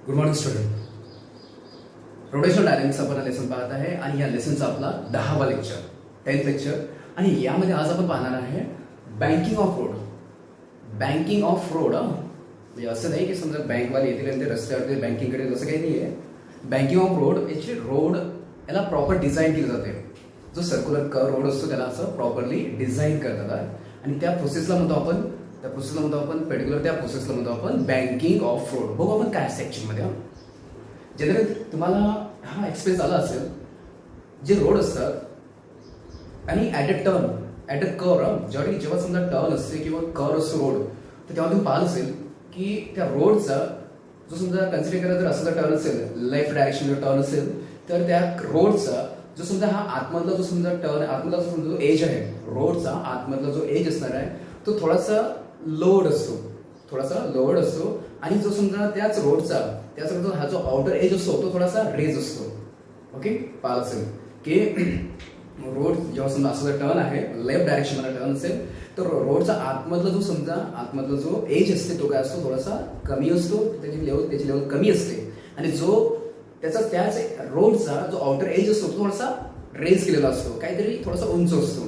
Good morning student. Rotational dynamics आपण lesson पाहत आहे आणि या लेसनचा आपला 10वा लेक्चर, 10th लेक्चर. आणि यामध्ये आज आपण पाहणार आहे banking of road. Banking of road म्हणजे असं नाही की समजा बँकवाले येतील आणि ते रस्त्यावरती बँकिंगकडे असं काही नाही आहे. Banking of road actually road याला प्रॉपर डिझाईन केलं जाते. जो सर्क्युलर रोड असतो त्याला असं प्रॉपरली डिझाईन करतात आणि त्या प्रोसेसला म्हणतो आपण पर्टिक्युलर त्या प्रोसेसला म्हणतो आपण बँकिंग ऑफ रोड. बघू आपण काय सेक्शनमध्ये. जनरली तुम्हाला हा एक्सपिरियन्स आला असेल, जे रोड असतात आणि ॲट अ कर्व जेव्हा समजा टर्न असते किंवा कर्व असतो रोड, तर तेव्हा तुम्ही पाहिलं असेल की त्या रोडचा जो समजा कन्सिडर करा जर असा टर्न असेल, लेफ्ट डायरेक्शनचा टर्न असेल, तर त्या रोडचा जो समजा हा आतमधला जो समजा टर्न आतमधला जो समजा जो एज आहे रोडचा आतमधला जो एज असणार आहे तो थोडासा लोअर्ड असतो आणि जो समजा त्याच रोडचा हा जो आउटर एज असतो तो थोडासा रेज असतो. ओके, पाहिलं असेल की रोड जेव्हा समजा असं टर्न आहे, लेफ्ट डायरेक्शनला टर्न असेल, तर रोडचा आतमधला जो एज असते तो काय असतो, थोडासा कमी असतो, त्याची लेवल कमी असते. आणि जो त्याच रोडचा जो आउटर एज असतो तो थोडासा रेज केलेला असतो, काहीतरी थोडासा उंच असतो.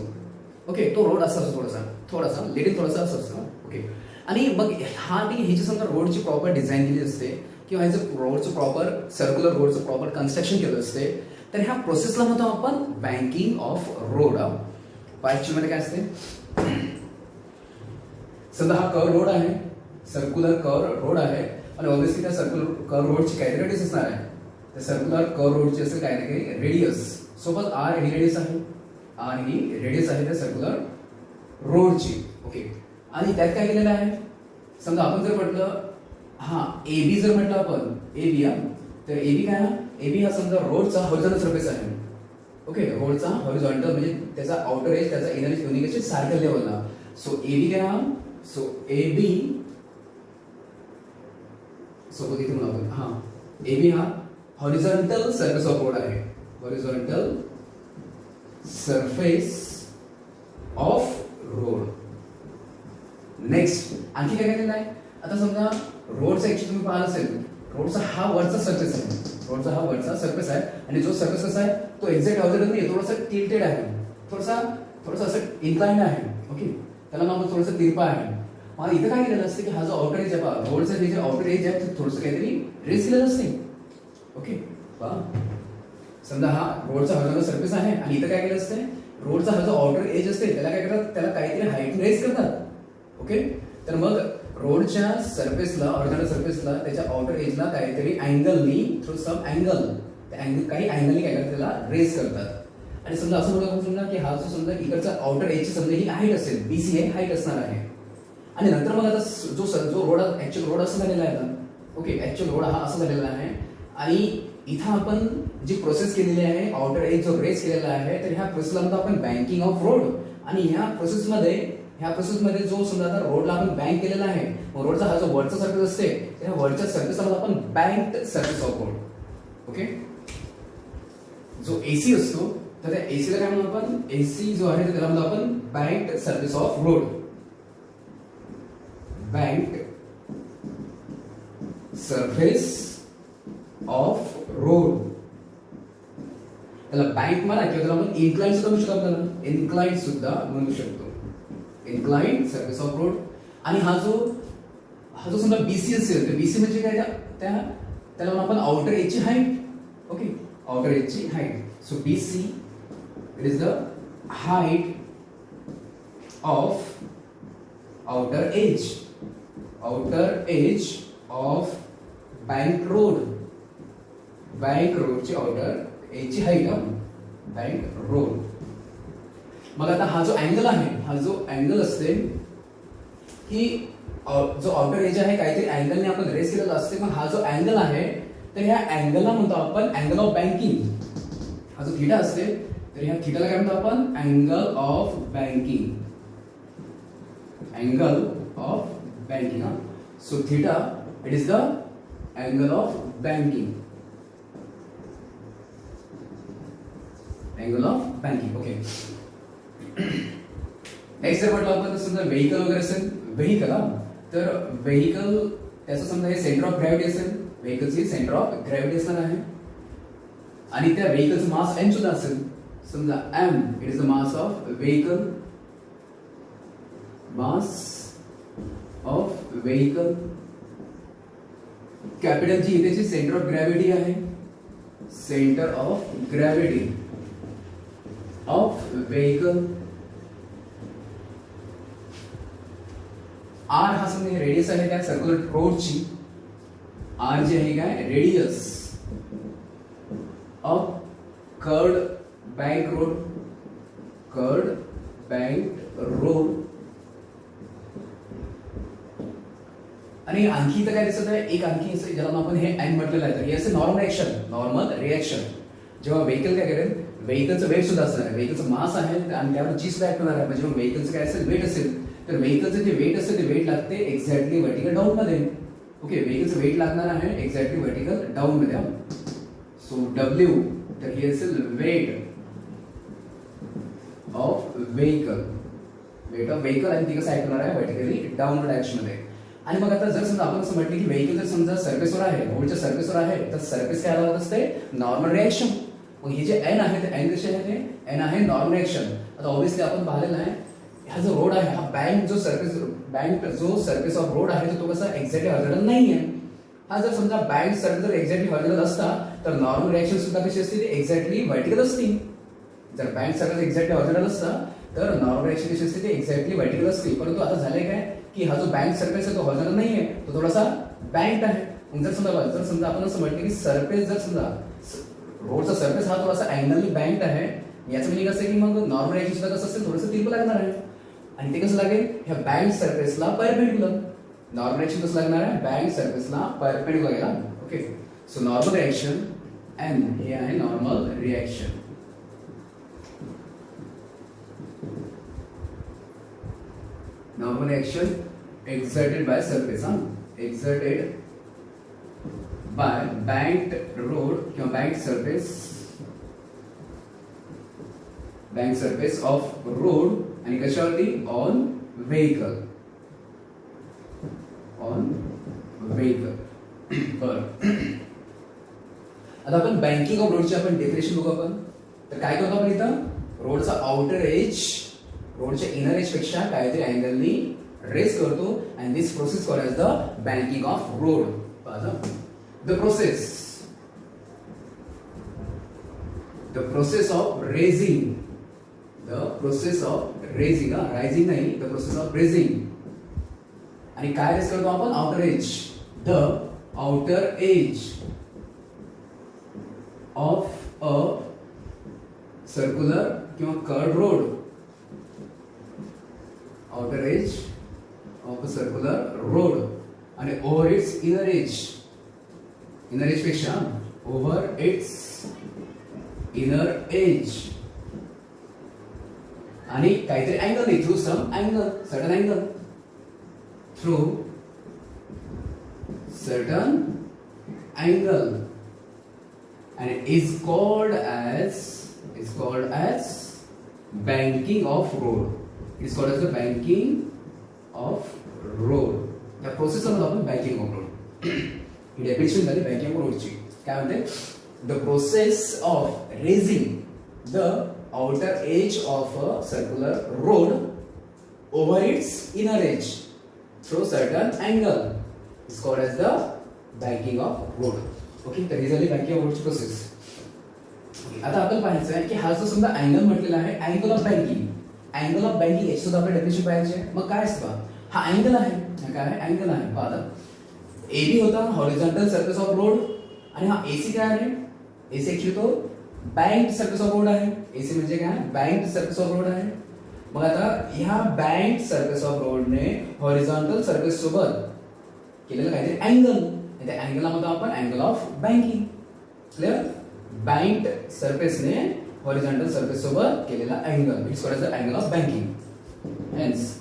ओके, तो रोड असा असतो, थोडासा थोडासा असं असतो. ओके, आणि मग ह्याची समजा रोडची प्रॉपर डिझाईन केली असते किंवा ह्याचं रोडचं प्रॉपर सर्क्युलर रोडचं प्रॉपर कन्स्ट्रक्शन केलं असते, तर ह्या प्रोसेसला म्हणतो आपण बँकिंग ऑफ रोड. मध्ये काय असते, समजा हा कर्व रोड आहे, सर्क्युलर कर्व रोड आहे आणि ऑब्व्हियसली त्या सर्क्युलर कर्व रोडची काहीतरी रेडियस असणार आहे. त्या सर्क्युलर कर्व रोडची असेल काही ना काही रेडियस. सोबत आर ही रेडियस आहे त्या सर्क्युलर रोडची. ओके, आणि त्यात काय केलेलं आहे, समजा आपण जर म्हटलं एबी जर म्हटलं आपण एबी, तर एबी काय, एबी हा समजा रोडचा हॉरिझॉन्टल सरफेस आहे. ओके, रोडचा हॉरिझॉन्टल म्हणजे त्याचा आउटर एज त्याचा इनर एज दोन्ही कसे सारख्या लेवलला. सो एबी काय, एबी सोबत इथे म्हणून आपण एबी हा हॉरिझॉन्टल सरफेस ऑफ रोड आहे. Horizontal surface of road. Next आणखी काय केलेलं आहे, आता समजा रोडचा ऍक्च्युअली तुम्ही पाहिलं असेल, रोडचा हा वरचा सरफेस आहे आणि जो सरफेस कसा आहे तो एक्झॅक्ट हॉरिझॉन्टल नाही, थोडासा टिल्टेड आहे, थोडासा असं इन्क्लाइंड आहे. ओके, त्याला नाव थोडंसं तिरपा आहे. मग इथं काय केलेलं असतं की हा जो आउटर एज आहे, रोडचा जे आउटर एज आहे थोडंसं काहीतरी रेस केलेलं असते. ओके, समजा हा रोडचा हॉरिझॉन्टल सरफेस आहे आणि इथं काय केलं असते, रोडचा हा जो आउटर एज असते त्याला काय करतात, त्याला काहीतरी हाईट रेस करतात. ओके, तर मग रोडच्या सरफेसला हॉरिझॉन्टल सरफेसला त्याच्या आउटर एजला काहीतरी अँगलनी थ्रू सम अँगल काही अँगलनी काय करतात त्याला रेस करतात. आणि समजा असं म्हणू समजा की हा जो समजा इकडचा आउटर एजची समजा ही हाईट असेल, बीसी हे हाईट असणार आहे. आणि नंतर मग आता जो रोड ऍक्च्युअल रोड असं झालेला आहे ना. ओके, ऍक्च्युअल रोड हा असा झालेला आहे आणि इथं आपण जी प्रोसेस केलेली आहे, आउटर एज जो रेस केलेला आहे, तर ह्या प्रोसेसला म्हणतो आपण बँकिंग ऑफ रोड. आणि ह्या प्रोसेसमध्ये जो समजा आता रोडला आपण बँक केलेला आहे, रोडचा हा जो वरचा सरफेस असते त्या वरच्या सरफेसला आपण banked surface of road. Okay, जो एसी असतो तर त्या एसीला काय म्हणतो आपण, एसी जो आहे त्याला म्हणतो आपण banked surface of road. Banked surface of road, त्याला बँक म्हणा किंवा त्याला आपण इन्क्लाइंड सुद्धा म्हणू शकतो, इन्क्लाइंड सुद्धा म्हणू शकतो, इन्क्लाइंड सरफेस ऑफ रोड. आणि हा जो समजा बीसी असेल तर बीसी म्हणजे काय, त्याला आपण आउटर एजची हाईट. ओके, आउटर एजची height. So BC it is the height of outer edge of bank रोडची आउटर एजची हाईट, बँक रोड. मग आता हा जो अँगल असते की जो आउटर एज आहे काहीतरी अँगलने आपण रेस केलेला असते. मग हा जो अँगल आहे तर ह्या अँगलला म्हणतो आपण अँगल ऑफ बँकिंग. हा जो थीटा असते तर ह्या थीटाला काय म्हणतो आपण angle of banking. So theta it is the angle of banking. Okay, next जर म्हटलं आपण समजा व्हेकल वगैरे असेल, व्हेकल तर व्हेकल त्याचं समजा हे सेंटर ऑफ ग्रॅव्हिटी असेल, व्हेकलची सेंटर ऑफ ग्रॅव्हिटी असणार आहे आणि त्या व्हेकलचं मास m सुद्धा असेल. समजा m it is the mass of vehicle, mass of vehicle. Capital G इथे सेंटर ऑफ ग्रॅव्हिटी आहे, centre of gravity of vehicle. R हा समजा रेडियस आहे त्या सर्क्युलर रोडची. आर जी आहे काय radius of curved bank road, curved bank road. आणि आणखी इथं काय दिसत आहे, एक आणखी ज्याला आपण हे एन म्हटलेलं आहे, तर हे असे नॉर्मल रिएक्शन, नॉर्मल रिएक्शन. जेव्हा व्हेकल काय करेल, व्हेकलचं वेट सुद्धा असणार आहे, व्हेकलचं मास आहे आणि त्यावर जी सुद्धा ऍक्ट होणार आहे. म्हणजे व्हेकलचं काय असेल वेट असेल, तर व्हेकलचं जे वेट असते ते वेट लागते एक्झॅक्टली व्हर्टिकल डाऊन मध्ये. ओके, व्हेकलचं वेट लागणार आहे एक्झॅक्टली व्हर्टिकल डाऊन मध्ये. सो डब्ल्यू तर हे असेल weight of vehicle, weight of vehicle आणि ती कसं ऍक्ट होणार आहे व्हर्टिकली डाऊनवर्ड डायरेक्शन मध्ये. आणि मग आता जर समजा आपण असं म्हटलं की व्हेकल जर समजा सरफेसवर आहे, रोडच्या सरफेसवर आहे, तर सरफेस काय होत असते नॉर्मल रिएक्शन. मग हे जे एन आहे ते एन कसे आहे, ते एन आहे नॉर्मल रिएक्शन. आता ऑब्विसली आपण पाहिलेलं आहे हा जो रोड आहे, हा बँक जो सरफेस ऑफ रोड आहे तो कसा एक्झॅक्टली हॉरिझॉन्टल नाही आहे. हा जर समजा बँक सरफेस जर एक्झॅक्टली हॉरिझॉन्टल असता तर नॉर्मल रिएक्शन सुद्धा कशी असते ती एक्झॅक्टली व्हर्टिकल असते. जर बँक सरफेस एक्झॅक्टली हॉरिझॉन्टल असता तर नॉर्मल रिएक्शन कशी असते ती एक्झॅक्टली व्हर्टिकल असते. परंतु आता झाले काय की हा जो बँक सरफेस आहे तो हॉरिझॉन्टल नाही आहे, तो थोडासा बँक आहे. जर समजा आपण असं म्हटलं की सरफेस जर समजा रोडचा सरफेस हा थोडासा अँगलनी बँक आहे, याचं मिनिंग असं की मग नॉर्मल रिएक्शन सुद्धा कसं असेल थोडंसं तिरपं लागणार आहे. आणि ते कसं लागेल ह्या बँक सरफेसला परपेंडिक्युलर. नॉर्मल रिएक्शन कसं लागणार आहे बँक सरफेसला परपेंडिक्युलर लागेल. Okay, so normal reaction N हे आहे normal reaction. Normal reaction exerted by surface, exerted by banked road किंवा bank surface of road आणि कशावरती on vehicle. बरं, आता आपण बँकिंग ऑफ रोडची आपण डेफिनेशन बघू. आपण तर काय करतो आपण इथं रोडचा आउटर एज रोडच्या इनर एज पेक्षा काहीतरी अँगलनी रेस करतो and this process called as the banking of road. The process of raising, rising नाही, the process of raising. आणि काय रेस करतो आपण outer edge, the outer edge of a circular किंवा curved road, outer edge of a circular road आणि over its inner edge पेक्षा over its inner edge आणि काहीतरी अँगल नाही, through some angle, certain angle, through certain angle and is called as banking of road. It is called as the banking of road. या process मध्ये आपण banking of road ही definition झाली banking of रोडची. काय म्हणते the process of raising the outer edge of a circular road over its inner edge through certain angle is called as the banking of road. Okay, तर ही झाली banking of रोडची process. आता आपण पाहायचं आहे की हा जो समजा अँगल म्हटलेला आहे angle of banking, angle of banking याची सुद्धा आपण डेफिनेशन पाहायचे. मग काय असतं हा अँगल आहे, काय आहे अँगल आहे. पहा एबी होता हॉरिझॉन्टल सरफेस ऑफ रोड आणि हा एसी काय आहे, एसी ऍक्च्युली तो बँक्ड सरफेस ऑफ रोड आहे. एसी म्हणजे काय बँक्ड सरफेस ऑफ रोड आहे. मग आता ह्या बँक्ड सरफेस ऑफ रोडने हॉरिझॉन्टल सरफेस सोबत केलेलं काहीतरी अँगल, त्या अँगलला म्हणतो आपण angle of banking. Clear, banked सरफेसने हॉरिझॉन्टल सरफेस सोबत केलेला angle it's called as the angle of banking. Hence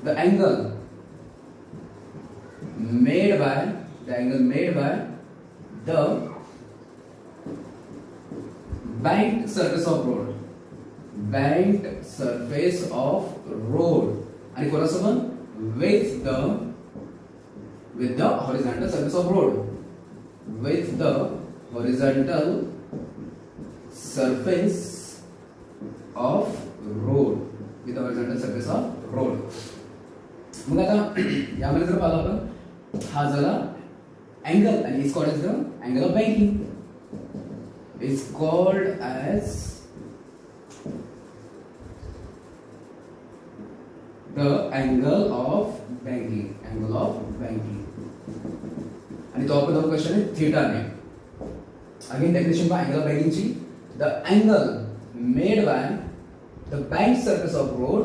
the angle made by the banked surface of road, आणि कोणासोबत with the with the horizontal surface of road, with the horizontal surface of road, with the horizontal surface of road. मग आता यामध्ये जर पाहिलं आपण हा झाला अँगल आणि is called as the angle of banking, is called as the angle of banking, angle of banking. आणि तो आपण क्वेश्चन आहे थीटाने. Again definition by angle of बँकिंगची, the angle made by the bank surface of road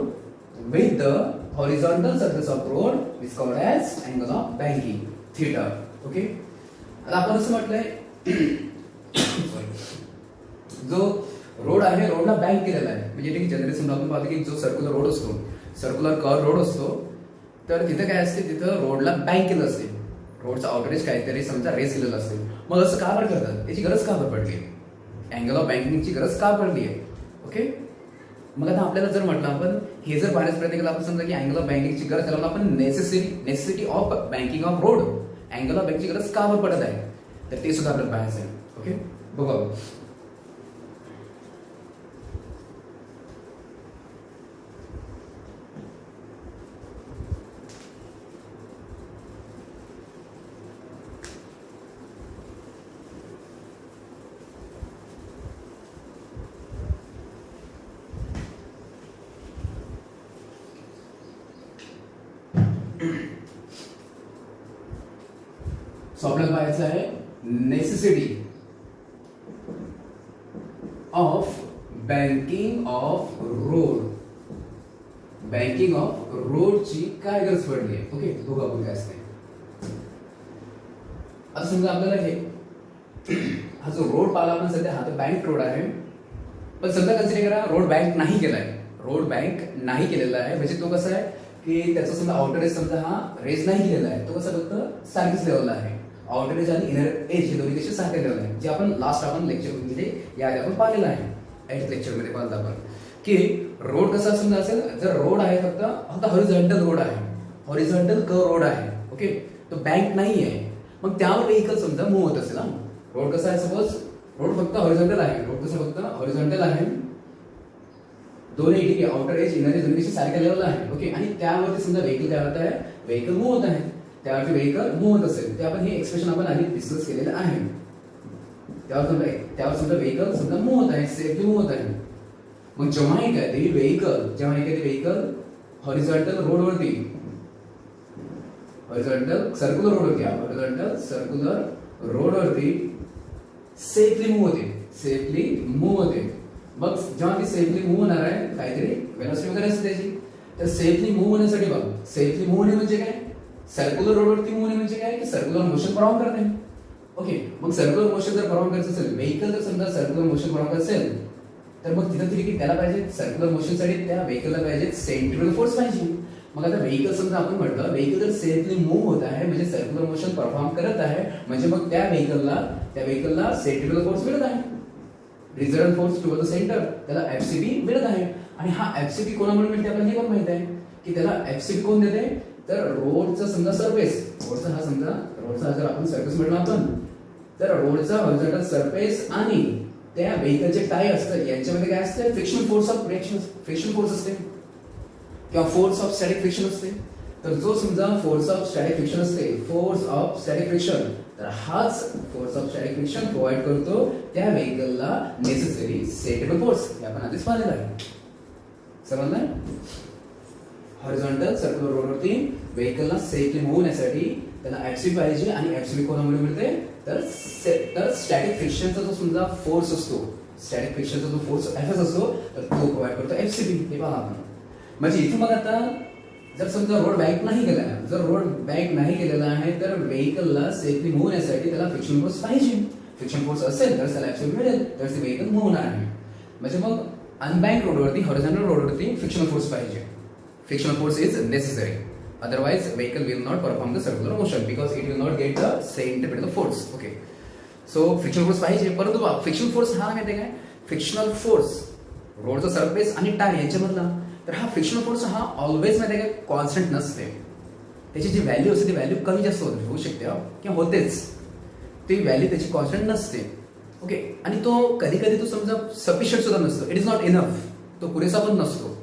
with the horizontal surface of road is called as angle of banking, theta. Okay. आता आपण असं म्हटलंय जो रोड आहे रोडला बँक केलेला आहे, म्हणजे ठीक जनरली समजा आपण पाहतो की जो सर्क्युलर रोड असतो, सर्क्युलर कर्व रोड असतो, तर तिथे काय असते, तिथं रोडला बँक केलं असते, रोडचा आउटरेज काहीतरी समजा रेस केलेला असते. मग असं का बरं करतात, याची गरज का बरं पडली, अँगल ऑफ बँकिंगची गरज का पडली आहे. ओके. मग आता आपल्याला जर म्हटलं आपण हे जर पाहण्याचा प्रयत्न केला, आपण समजा की अँगल ऑफ बँकिंगची गरज त्याला आपण necessity of banking of road, angle of बँकिंगची गरज का बरं पडत आहे, तर ते सुद्धा आपल्याला पाहायचं आहे. ओके. बघा सो आपल्याला पाहायचं आहे necessity of banking of road, banking of रोडची काय गरज पडली आहे. ओके. बघू आपण काय असते. आता समजा आपल्याला हे हा जो रोड पाहिला आपण सध्या, हा तर बँक रोड आहे, पण समजा कन्सिडर करा रोड बँक नाही केलाय, रोड बँक नाही केलेला आहे, म्हणजे तो कसा आहे की त्याचा समजा आउटर एज समजा हा रेज नाही केलेला आहे, तो कसा फक्त सारखीच लेवलला आहे, आउटर एज आणि इनर एज हे दोन्ही कसे सारखे लेवल आहे, जे आपण लास्ट आपण लेक्चर मध्ये याआधी आपण पाहिलेलं आहे, 8th लेक्चर मध्ये पाहिलं आपण की रोड कसा समजा असेल, जर रोड आहे फक्त हॉरिझॉन्टल रोड आहे, हॉरिझॉन्टल कर्व रोड आहे. ओके. तो बँक नाही आहे, मग त्यावर व्हेकल समजा मूव्ह होत असेल. रोड कसा आहे, सपोज रोड फक्त हॉरिझॉन्टल आहे, रोड कसं फक्त हॉरिझॉन्टल आहे, दोन्ही ठीक आहे, आउटर एज इनर एज दोन्ही सारख्या लेवलला आहे. ओके. आणि त्यावरती समजा व्हेकल काय होत आहे, व्हेकल मूव्ह होत आहे, त्यावरती व्हेकल मूव्ह होत असेल, ते आपण हे एक्सप्रेशन आपण आधी डिस्कस केलेलं आहे. त्यावर समजा व्हेकल समजा मूव्ह होत आहे, सेफली मूव्ह होत आहे. मग जेव्हा एखादी व्हेकल हॉरिझॉन्टल रोडवरती, हॉरिझॉन्टल सर्क्युलर रोडवरती, हॉरिझॉन्टल सर्क्युलर रोडवरती सेफली मूव्ह होते, मग जेव्हा ती सेफली मूव्ह होणार आहे, काहीतरी वेलोसिटी वगैरे असते त्याची, तर सेफली मूव्ह होण्यासाठी बघ, सेफली मूव्ह होणे म्हणजे काय, सर्क्युलर रोडवरती मूव्ह होणे म्हणजे काय की सर्क्युलर मोशन परफॉर्म करणे. ओके. मग सर्क्युलर मोशन जर परफॉर्म करायचं असेल, व्हेकल जर समजा सर्क्युलर मोशन परफॉर्म करत असेल, तर मग तिथं तरी की त्याला पाहिजे सर्क्युलर मोशनसाठी त्या व्हेकलला पाहिजे सेंट्रिफ्युगल फोर्स पाहिजे. मग आता व्हेकल समजा आपण म्हटलं व्हेकल जर सेफली मूव्ह होत आहे, म्हणजे सर्क्युलर मोशन परफॉर्म करत आहे, म्हणजे मग त्या व्हेकलला सेंट्रिफ्युगल फोर्स मिळत आहे, resultant force toward the centre, त्याला एफसीबी मिळत आहे. आणि हा एफसीबी कोणामुळे मिळते आपल्याला हे पण माहित आहे की त्याला एफसीबी कोण देते, तर रोडचा समजा सरफेस, रोडचा हा जर आपण सरफेस म्हटलं आपण, तर रोडचा हॉरिझॉन्टल सरफेस आणि त्या व्हेकलचे टायर असतात, यांच्यामध्ये काय असते, फ्रिक्शन फोर्स असते किंवा फोर्स ऑफ स्टॅटिक फ्रिक्शन असते. तर जो समजा फोर्स ऑफ स्टॅटिक फ्रिक्शन असते, फोर्स ऑफ स्टॅटिक फ्रिक्शन, तर हाच force of static friction provide करतो त्या व्हेकलला नेसेसरी सेंट्रिफ्युगल फोर्स, हे आपण आधीच पाहिलेलं आहे. समजलं. हॉरिझॉन्टल सर्क्युलर रोडवरती व्हेकलला सेफली मूव्ह होण्यासाठी त्याला एफसीबी पाहिजे, आणि एफसीबी कोणामुळे मिळते, तर स्टॅटिक फ्रिक्शनचा जो समजा फोर्स असतो, स्टॅटिक फ्रिक्शनचा जो फोर्स एफएस असतो, तर तो प्रोव्हाइड करतो एफसीबी. हे पहा आपण, म्हणजे इथे मग आता जर समजा रोड बँक नाही केला आहे, जर रोड बँक नाही केलेला आहे, तर व्हेकलला सेफली मूव्ह होण्यासाठी त्याला फ्रिक्शन फोर्स पाहिजे. फ्रिक्शन फोर्स असेल तर त्याला एफसीबी मिळेल, तर ते व्हेकल मूव्ह होणार आहे. म्हणजे मग अनबँक रोडवरती, हॉरिझॉन्टल रोडवरती फ्रिक्शनल फोर्स पाहिजे. Frictional force is necessary, otherwise vehicle will not perform the circular motion because it will not get the centripetal force. Okay, so frictional force पाहिजे, परंतु फ्रिक्शनल फोर्स हा माहिती काय, फ्रिक्शनल फोर्स रोडचा सरफेस आणि tyre यांच्यामधला, तर हा फ्रिक्शनल फोर्स हा ऑलवेज माहिती काय कॉन्स्टंट नसते. त्याची जी व्हॅल्यू असते ती व्हॅल्यू कमी जास्त होऊ शकते किंवा होतेच, ती व्हॅल्यू त्याची कॉन्स्टंट नसते. ओके, आणि तो कधी कधी तो समजा सफिशियंट सुद्धा नसतो. इट इज नॉट इनफ, तो पुरेसा पण नसतो.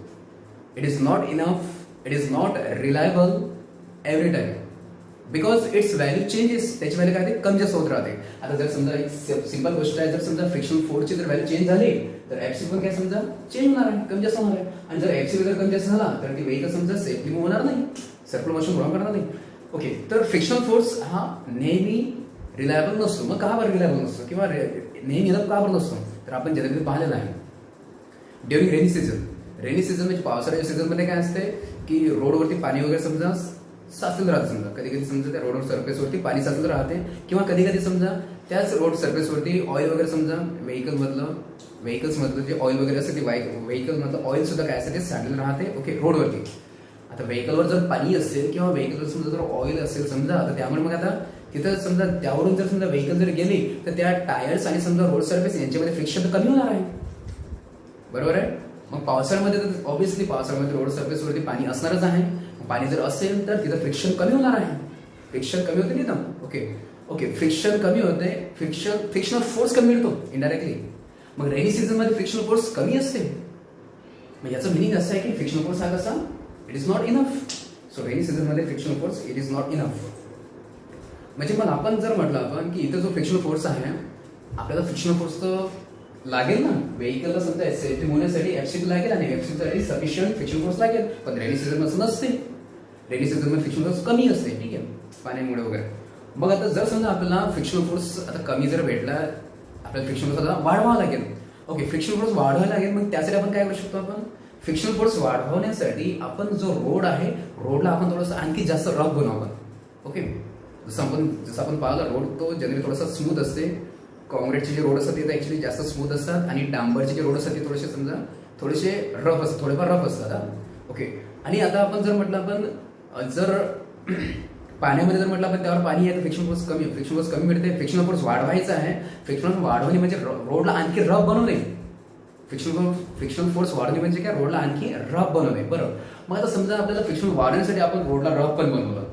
It is not enough, it is not reliable every time, because it's value changes. त्याची व्हॅल्यू काय ते कमी जास्त होत राहते. आता जर समजा एक सिंपल गोष्ट आहे, जर समजा फ्रिक्शनल फोर्सची जर व्हॅल्यू चेंज झाली तर एफसी पण काय समजा चेंज होणार आहे, कमी जास्त होणार आहे. आणि जर एफसी वगैरे कमी जास्त झाला तर ती व्हेकल समजा सेफली मूव्ह होणार नाही, सर्क्युलर मोशन प्रॉब्लेम करणार नाही. ओके, तर फ्रिक्शनल फोर्स हा नेहमी रिलायबल नसतो. मग का बरं रिलायबल नसतो किंवा नेहमी का बरं नसतो, तर आपण जनरली पाहिलेलं आहे during rainy season. Rainy season म्हणजे पावसाळ्याच्या सीझनमध्ये काय असते की रोडवरती पाणी वगैरे समजा साचलेलं राहतं. समजा कधी कधी समजा त्या रोडवर सरफेसवरती पाणी साचलेलं राहते, किंवा कधी कधी समजा त्याच रोड सरफेसवरती ऑइल वगैरे समजा व्हेकल्समधलं जे ऑइल वगैरे असते ते व्हेकलमधलं ऑइल सुद्धा काय असते ते सांडलेलं राहते. ओके, रोडवरती. आता व्हेकलवर जर पाणी असेल किंवा व्हेकलवर समजा जर ऑइल असेल समजा, तर त्यामुळे मग आता तिथं समजा त्यावरून जर समजा व्हेकल जर गेली तर त्या टायर्स आणि समजा रोड सरफेस यांच्यामध्ये फ्रिक्शन तर कमी होणार आहे, बरोबर आहे. मग पावसाळ्यामध्ये तर ऑब्व्हियसली पावसाळ्यामध्ये रोड सरफेसवरती पाणी असणारच आहे. पाणी जर असेल तर तिथं फ्रिक्शन कमी होणार आहे. फ्रिक्शन कमी होते तिथं. ओके, फ्रिक्शन कमी होते, फ्रिक्शनल फोर्स कमी मिळतो इनडायरेक्टली. मग रेनी सीझन मध्ये फ्रिक्शनल फोर्स कमी असते. मग याचं मिनिंग असं आहे की फ्रिक्शनल फोर्स हा कसा, it is not enough. So rainy season मध्ये frictional force it is not enough. म्हणजे मग आपण जर म्हटलं आपण की इथं जो फ्रिक्शनल फोर्स आहे, आपल्याला फ्रिक्शनल फोर्स तर लागेल ना, व्हेकलला समजा सेफ्टी होण्यासाठी एफसी लागेल आणि एफसी साठी सफिशियंट फ्रिक्शनल फोर्स लागेल. पण रेनी सीझन असं नसते. रेनी सीझन मध्ये फ्रिक्शनल फोर्स कमी असते, ठीक आहे, पाण्यामुळे वगैरे. मग आता जर समजा आपल्याला फ्रिक्शनल फोर्स आता कमी जर भेटला, आपल्याला फ्रिक्शनल फोर्स आता वाढवावा लागेल. ओके, फ्रिक्शनल फोर्स वाढवायला लागेल. मग त्यासाठी आपण काय करू शकतो, आपण फ्रिक्शनल फोर्स वाढवण्यासाठी आपण जो रोड आहे, रोडला आपण थोडंसं आणखी जास्त रफ बनवावं. ओके, जसं आपण पाहिलं, रोड तो जनरली थोडासा स्मूथ असते. काँक्रीटचे जे रोड असतात ते ऍक्च्युली जास्त स्मूथ असतात, आणि डांबरचे जे रोड असतात ते थोडेसे समजा थोडेसे रफ असतात, थोडेफार रफ असतात. ओके, आणि आता आपण जर म्हटलं, आपण जर पाण्यामध्ये जर म्हटलं आपण त्यावर पाणी आहे तर फ्रिक्शनल फोर्स कमी मिळते. फ्रिक्शनल फोर्स वाढवायचा आहे. फ्रिक्शनल वाढवणे म्हणजे रोडला आणखी रफ बनवणे. फ्रिक्शनल फोर्स वाढवणे म्हणजे काय, रोडला आणखी रफ बनवणे. बरं, मग आता समजा आपल्याला फ्रिक्शनल वाढवण्यासाठी आपण रोडला रफ पण बनवलं,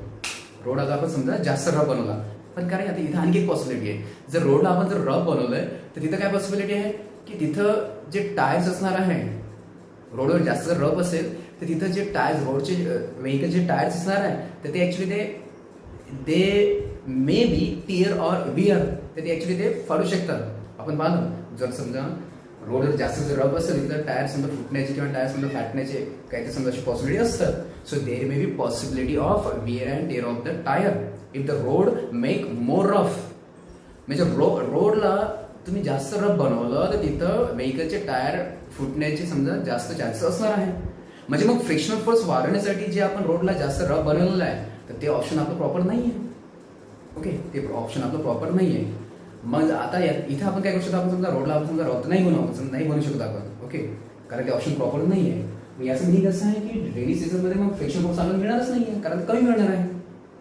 रोड आता आपण समजा जास्त रफ बनवला, पण काय आता इथं आणखी एक पॉसिबिलिटी आहे. जर रोडला आपण जर रफ बनवलंय तर तिथं काय पॉसिबिलिटी आहे की तिथं जे टायर्स असणार आहे, रोडवर जास्त जर रफ असेल तर तिथं जे टायर्स, रोडचे व्हेकल जे टायर्स असणार आहे तर ते ऍक्च्युली ते may be tear or wear, तर ते ऍक्च्युली ते फाडू शकतात. आपण पाहिलं, जर समजा रोड जास्त जर रफ असेल तर टायर समजा फुटण्याची किंवा टायर समजा फाटण्याचे काही समजा अशी पॉसिबिलिटी असतात. So there may be possibility of wear and tear of the tyre if the road make more rough. म्हणजे रोडला तुम्ही जास्त रफ बनवलं तर तिथं व्हेकलचे टायर फुटण्याचे समजा जास्त चान्सेस असणार आहे. म्हणजे मग फ्रिक्शनल फोर्स वाढवण्यासाठी जे आपण रोडला जास्त रफ बनवलेलं आहे तर ते ऑप्शन आपलं प्रॉपर नाही आहे. ओके, ते ऑप्शन आपलं प्रॉपर नाही आहे. मग आता इथं आपण काय करू शकतो, आपण समजा रोडला आपण समजा रफ नाही बनवू शकतो आपण. ओके, कारण ते ऑप्शन प्रॉपर नाही आहे. मग याचं मिनिंग असं आहे की रेनी सीझन मध्ये मग फ्रिक्शनल फोर्स आपल्याला मिळणारच नाही आहे, कारण कमी मिळणार आहे.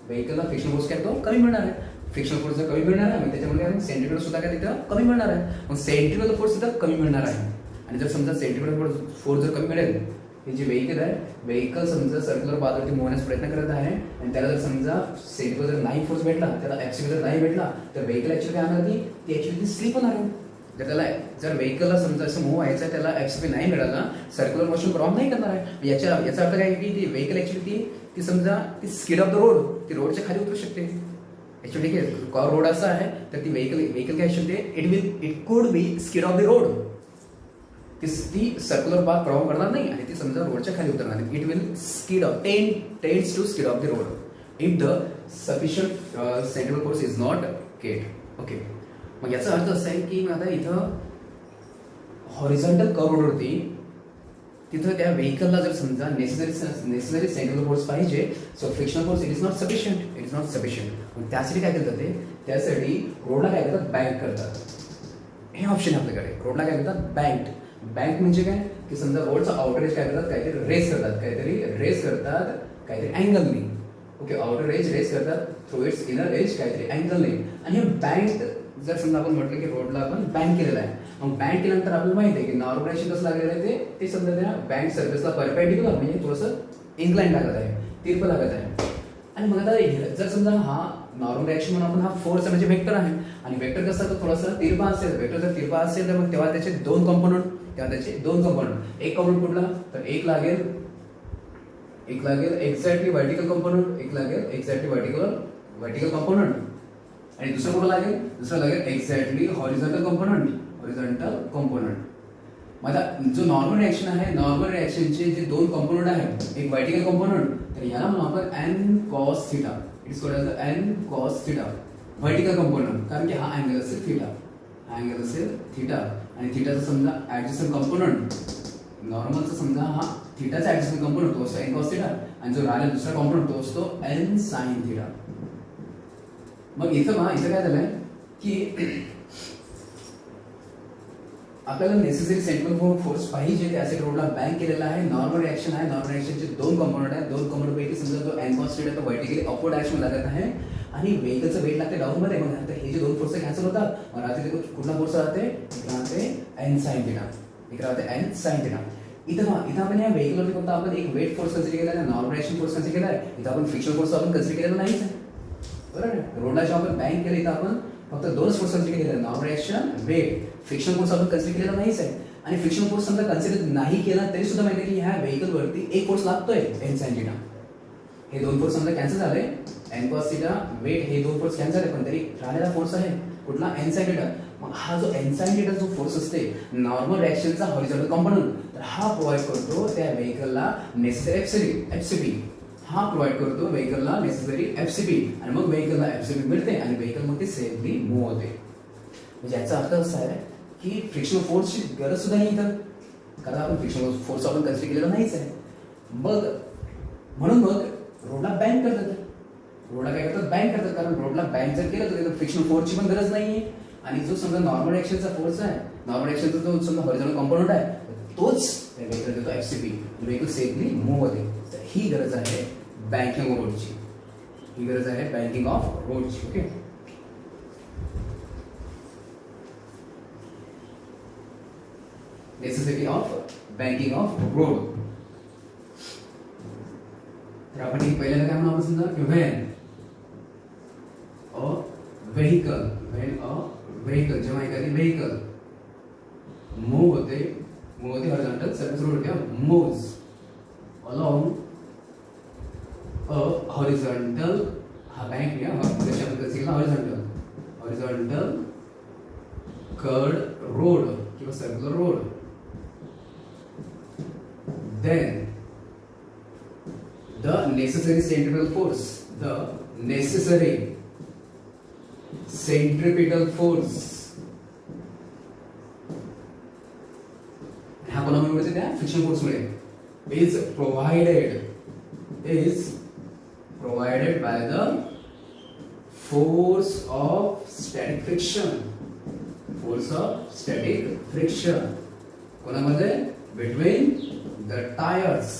व्हेकलला फ्रिक्शनल फोर्स काय तो कमी मिळणार आहे. फ्रिक्शनल फोर्स जर कमी मिळणार आहे मग त्याच्यामुळे काय सेंट्रिपिटल सुद्धा काय तिथं कमी मिळणार आहे. मग सेंट्रिपिटल फोर्स सुद्धा कमी मिळणार आहे. आणि जर समजा सेंट्रिपिटल फोर्स जर कमी मिळेल, हे जे व्हेकल आहे, व्हेकल समजा सर्क्युलर पाथवरती मूव्ह होण्याचा प्रयत्न करत आहे आणि त्याला जर समजा सेंट्रिपिटल जर नाही फोर्स भेटला, त्याला ऍक्सिलरेटर नाही भेटला, तर व्हेकल ऍक्च्युअली काय होणार ती ऍक्च्युअली स्लिप होणार आहे. जर व्हेकलला समजा असं मूव्ह व्हायचं त्याला ऍक्च्युअली नाही मिळाला, सर्क्युलर मोशन प्रॉब्लेम नाही करणार आहे. याचा अर्थ काय की ती व्हेकल ऍक्च्युअली ती समजा ती स्किड ऑफ द रोड, ती रोडच्या खाली उतरू शकते. ऍक्च्युअली ठीक आहे, रोड असा आहे तर ती व्हेकल काय शकते, it could be skid off the road. ती सर्क्युलर पाथ प्रॉब्लेम करणार नाही आणि ती समजा रोडच्या खाली उतरणार नाही. It will skid off tends to skid off the road if the sufficient centripetal force is not get. Okay, मग याचा अर्थ असा आहे की आता इथं हॉरिझॉन्टल कर्व रोडवरती तिथं त्या व्हेकलला जर समजा नेसेसरी सेंट्रिपिटल फोर्स पाहिजे, so frictional force it is not sufficient. मग त्यासाठी काय करतात ते, त्यासाठी रोडला काय करतात, बँक करतात. हे ऑप्शन आपल्याकडे, रोडला काय करतात, बँक म्हणजे काय की समजा रोडचा आउटर एज काय करतात, काहीतरी रेस करतात काहीतरी अँगलनी. ओके, आउटर एज रेस करतात थ्रू इट्स इनर एज काहीतरी अँगलने. आणि हे बँक जर समजा आपण म्हटलं की रोडला आपण बँक केलेला आहे, मग बँक केल्यानंतर आपल्याला माहिती आहे की नॉर्मलायझेशन कसं लागलेलं आहे ते समजा त्या बँक सर्फेसला परपेंडिक्युलर म्हणजे थोडंसं इन्क्लाइन लागत आहे, तिरपं लागत आहे. आणि मग आता जर समजा हा नॉर्मल रिएक्शन म्हणून आपण हा फोर्स म्हणजे वेक्टर आहे आणि वेक्टर कसं तर थोडासा तिरपा असेल, वेक्टर जर तिरपा असेल तर मग तेव्हा त्याचे दोन कंपोनंट एक कंपोनंट कुठला तर एक लागेल एक्झॅक्टली व्हर्टिकल कंपोनंट, एक लागेल एक्झॅक्टली व्हर्टिकल कंपोनंट आणि दुसरं लागेल एक्झॅक्टली हॉरिझॉन्टल कंपोनंट. मग आता जो नॉर्मल रिएक्शन आहे, नॉर्मल रिएक्शनचे जे दोन कंपोनंट आहेत, एक व्हर्टिकल कंपोनंट तर याला म्हणू आपण n cos theta. It is called as n cos theta vertical component, कारण की हा अँगल असेल थीटा आणि थीटाचा समजा ऍडजस्टंट कंपोनंट, नॉर्मलचा समजा हा थीटाचा ऍडजस्टंट कंपोनंट तो असतो n cos थीटा आणि जो राहिला दुसरा कंपोनंट तो असतो n sin थीटा. मग इथं काय झालंय की आपल्याला नेसेसरी सेंट्रिफ्युगल फोर्स पाहिजे त्यासाठी रोडला बँक केलेला आहे. नॉर्मल रिएक्शन आहे, नॉर्मल रिएक्शनचे दोन कंपोनंट आहेत, दोन कंपोनंट पैकी समजा जो n cos थीटा तो व्हर्टिकली अपवर्ड डायरेक्शन लागत आहे आणि व्हेकलचं वेट लागते डाऊन मध्ये. मग आता हे जे दोन फोर्स कॅन्सल होतात, मग राहते कुठला फोर्स राहते n sin थीटा, एक राहते n sin थीटा. इथं आपण या व्हेकलवरती फक्त आपण एक वेट फोर्स कन्सिडर केलेला आहे, नॉर्मल रिएक्शन फोर्स कन्सिडर केला आहे. इथं आपण फ्रिक्शन फोर्स आपण कन्सिडर केलेला नाहीच आहे, बरोबर. रोडला जेव्हा आपण बँक केलं इथं आपण फक्त दोनच फोर्स कन्सिडर केलेले, normal reaction, weight. Friction force आपण कन्सिडर केलेला नाहीच आहे आणि फ्रिक्शन फोर्स समजा कन्सिडर नाही केला तरी सुद्धा माहिती आहे की ह्या व्हेकल वरती एक फोर्स लागतोय n sin थीटा. हे दोन फोर्स समजा कॅन्सल झाले, n cos थीटा, वेट, हे दोन फोर्स कॅन्सल झाले, पण तरी राहिलेला फोर्स आहे कुठला n sin थीटा. मग हा जो n sin थीटा जो फोर्स असते नॉर्मल रिएक्शनचा हॉरिझॉन्टल कंपोनंट, तर हा प्रोव्हाइड करतो त्या व्हेकलला नेसेसरी एफसीपी, हा प्रोव्हाइड करतो व्हेकलला नेसेसरी एफसीपी आणि मग व्हेकलला एफसीपी मिळते आणि व्हेकल मग ते सेफली मूव्ह होते. म्हणजे याचा अर्थ असा आहे की फ्रिक्शनल फोर्सची गरज सुद्धा नाही इथं, कारण आपण फ्रिक्शनल फोर्स आपण कन्सिडर केलेला नाहीच आहे. म्हणून रोडला बँक करतात, कारण रोडला बँक जर केलं तर फ्रिक्शनल फोर्सची पण गरज नाहीये आणि जो समजा नॉर्मल रिएक्शनचा फोर्स आहे, नॉर्मल रिएक्शनचा जो समजा हॉरिझॉन्टल कंपोनंट आहे तोच त्या व्हेकल देतो एफसीपी, व्हेकल सेफली मूव्ह होते. तर ही गरज आहे बँकिंग ऑफ रोडची, okay. Necessity of banking of road. तर आपण पहिल्यांदा काय म्हणू समजा की व्हेन अ व्हेकल जेव्हा एखादी व्हेकल मूव्ह होते हॉरिझॉन्टल सरफेस रोड क्या मूव्स अलोंग अ हॉरिझॉन्टल, हा बँक घ्या हॉरिझॉन्टल कर्ड रोड किंवा circular road, then the necessary centripetal force ह्या कोणामुळे मिळते त्या फ्रिक्शन फोर्स मुळे is provided by the force of static friction कोणामध्ये between the tires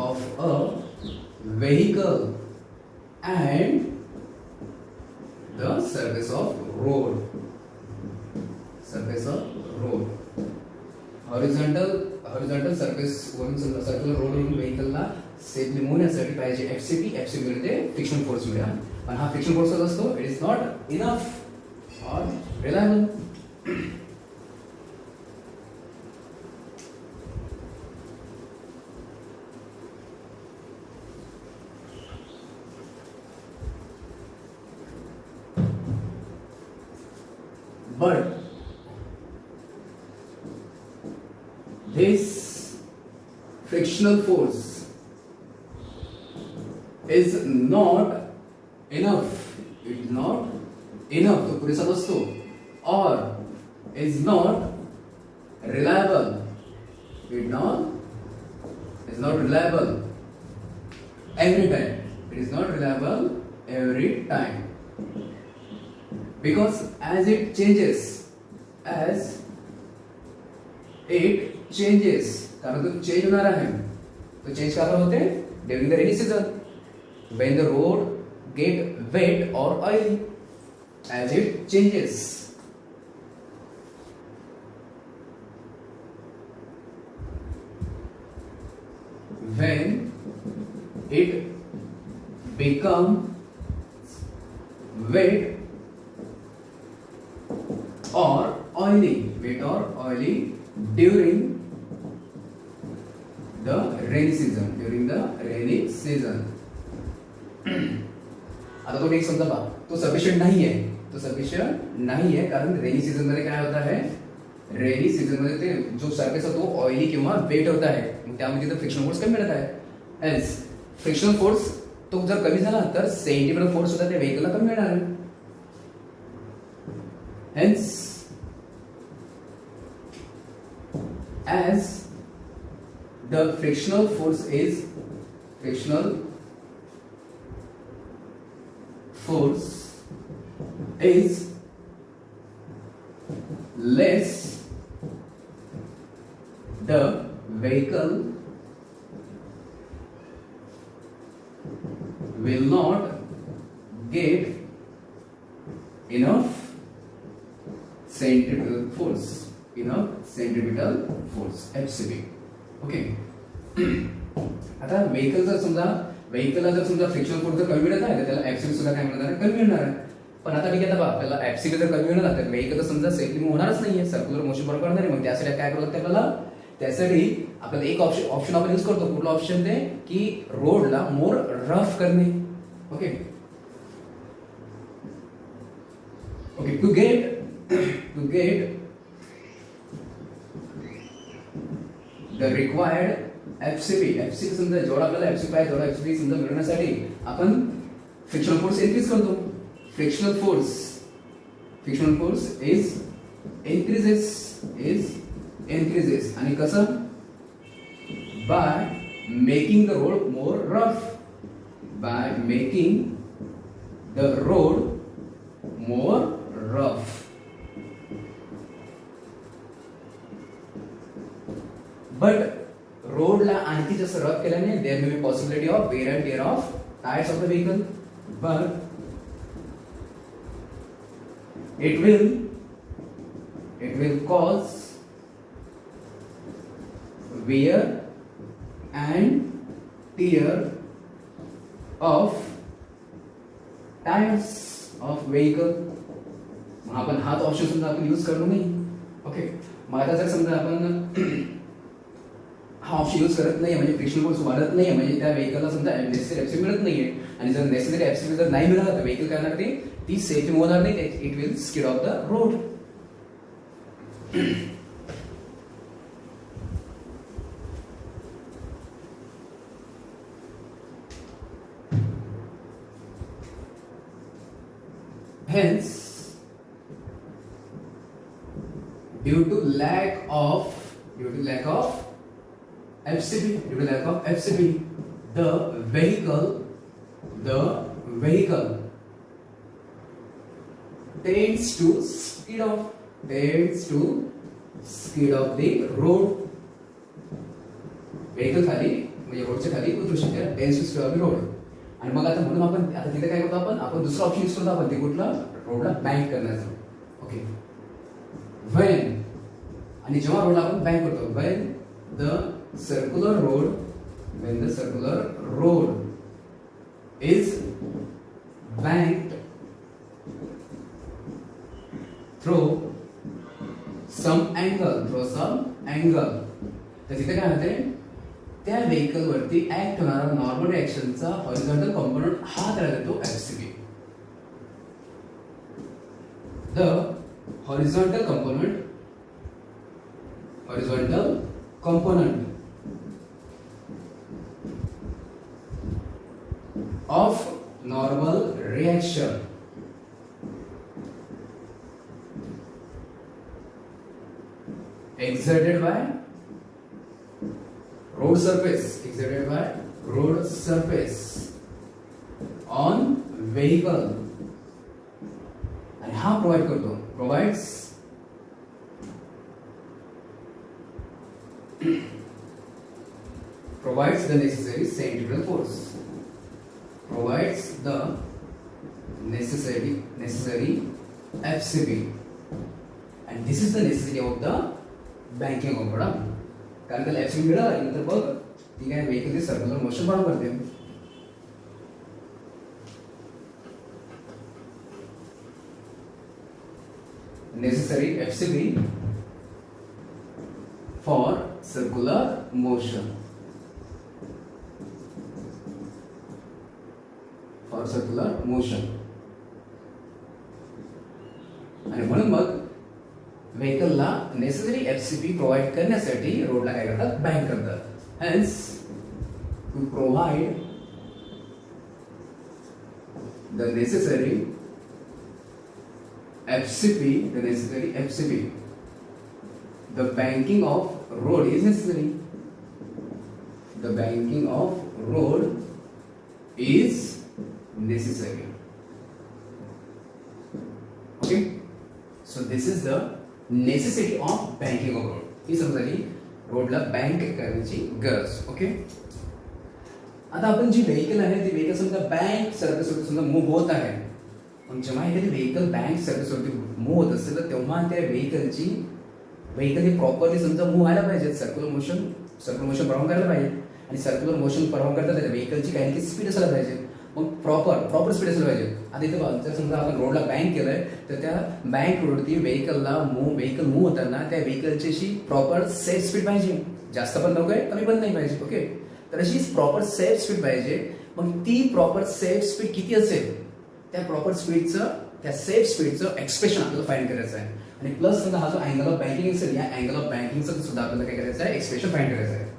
of a vehicle and the surface of road. Horizontal surface वरून circular road वरून व्हेकलला safely move होण्यासाठी पाहिजे एफसीपी मिळते फ्रिक्शन फोर्स मुळे. पण हा फ्रिक्शन फोर्स असतो इट इज नॉट इनफ और reliable. But this frictional force is not enough. It is not enough तो पुरेसा नसतो, or is not reliable. It is not reliable every time. It is not reliable every time. Because as it changes, कारण तो change होणार आहे, तो change का होते during the rainy season when the road get wet or oily, as it changes. When it become wet or oily during the rainy season. आता तो एक समजा तो सफिशियंट नाही आहे कारण रेनी सीझन मध्ये काय होत आहे, रेनी सीझन मध्ये ते जो सरफेस आहे तो ऑइली किंवा वेट होत आहे, त्यामध्ये तर फ्रिक्शनल फोर्स कमी मिळत आहे. हेन्स फ्रिक्शनल फोर्स तो जर कमी झाला तर सेंट्रिपिटल फोर्स सुद्धा त्या व्हेकलला कमी मिळणार आहे. Hence as the frictional force is less, the vehicle will not get enough centripetal force, FCB. Okay. आता व्हेकलला जर समजा फ्रिक्शनल फोर्स जर कमी मिळत आहे तर त्याला FCB सुद्धा काय मिळणार आहे, कमी मिळणार आहे. पण आता ठीक आहे, आता आपल्याला FCB जर कमी मिळणार तर व्हेकल तर समजा सेफली मूव्ह होणारच नाहीये, सर्क्युलर मोशन बरोबर करणार आहे. मग त्यासाठी काय करावं लागतं आपल्याला, त्यासाठी आपल्याला एक ऑप्शन आपण यूज करतो. कुठला ऑप्शन ते की रोडला मोर रफ करणे. Okay. To get the required FCB समजा जेवढा आपल्याला FCB पाहिजे तेवढा FCB समजा मिळवण्यासाठी आपण फ्रिक्शनल फोर्स इन्क्रीज करतो. फ्रिक्शनल फोर्स increases आणि कसं, by making the road more rough, but रोडला आणखी जास्त रफ केल्याने there may be possibility of wear and tear of tires of the vehicle, but it will cause wear and tear of tires of vehicle. आपण हाच option समजा आपण use करलो नाही. ओके. मग आता जर समजा आपण हा ऑप्शन यूज करत नाही म्हणजे फ्रिक्शनल फोर्स वाढत नाही म्हणजे त्या व्हेकलला समजा नेसेसरी FCB मिळत नाहीये, आणि जर नेसेसरी FCB जर नाही मिळाला तर व्हेकल काय होणार, ती सेफली मूव्ह होणार नाही, it will skid off the road. Hence, due to lack of FCB, the vehicle tends to skid off the road. Vehicle खाली म्हणजे रोडच्या खाली उतरू शकते, tends to skid off the road. आणि मग आता म्हणून आपण आता तिथे काय करतो, आपण दुसरा ऑप्शन यूज करतो, आपण ते कुठला, रोडला बँक करण्याचा. ओके. when आणि जेव्हा रोडला आपण बँक करतो, when the circular road is banked through some angle, तर तिथे काय होते, त्या व्हेकल वरती ऍक्ट होणारा नॉर्मल रिएक्शनचा हॉरिझॉन्टल कंपोनंट हा त्याला देतो FCB. The horizontal component of normal reaction exerted by road surface on vehicle, आणि हा provides the necessary centripetal force, FCB, and this is the necessity of the banking of product. कारण त्याला FCB मिळालं नंतर बघ ती काय व्हेकलची सर्क्युलर मोशन बरोबर करते. necessary FCB for circular motion. For circular motion. आणि म्हणून मग व्हेकलला नेसेसरी FCB प्रोव्हाइड करण्यासाठी रोडला काय करतात, बँक करतात. Hence to provide the necessary FCP, the banking of road is necessary. The banking of road is necessary. Okay, so this is the necessity of banking of road. ही समजली रोडला bank करण्याची गरज. Okay, आता आपण जी vehicle आहे ती vehicle समजा bank सर्व्हिसवरती समजा मूव्ह होत आहे. पण जेव्हा एखादी व्हेकल बँक सर्व्हिसवरती मूव्ह होत असेल तर तेव्हा त्या व्हेकल ही प्रॉपरली समजा मूव्ह व्हायला पाहिजे. सर्क्युलर मोशन परफॉर्म करायला पाहिजे. आणि सर्क्युलर मोशन परफॉर्म करता त्या व्हेकलची काही स्पीड असायला पाहिजे. मग प्रॉपर स्पीड असायला पाहिजे. आता इथं जर समजा आपण रोडला बँक केलंय तर त्या बँक रोडवरती व्हेकल मूव्ह होताना त्या व्हेकलची अशी प्रॉपर सेफ स्पीड पाहिजे. जास्त पण नको आहे, कमी पण नाही पाहिजे. ओके, तर अशी प्रॉपर सेफ स्पीड पाहिजे. मग ती प्रॉपर सेफ स्पीड किती असेल, त्या प्रॉपर स्पीडचं, त्या सेफ स्पीडचं एक्सप्रेशन आपल्याला फाइंड करायचं आहे. आणि प्लस समजा हा जो अँगल ऑफ बँकिंग असेल, या अँगल ऑफ बँकिंगचं सुद्धा आपल्याला काय करायचं आहे, एक्सप्रेशन फाइंड करायचं आहे.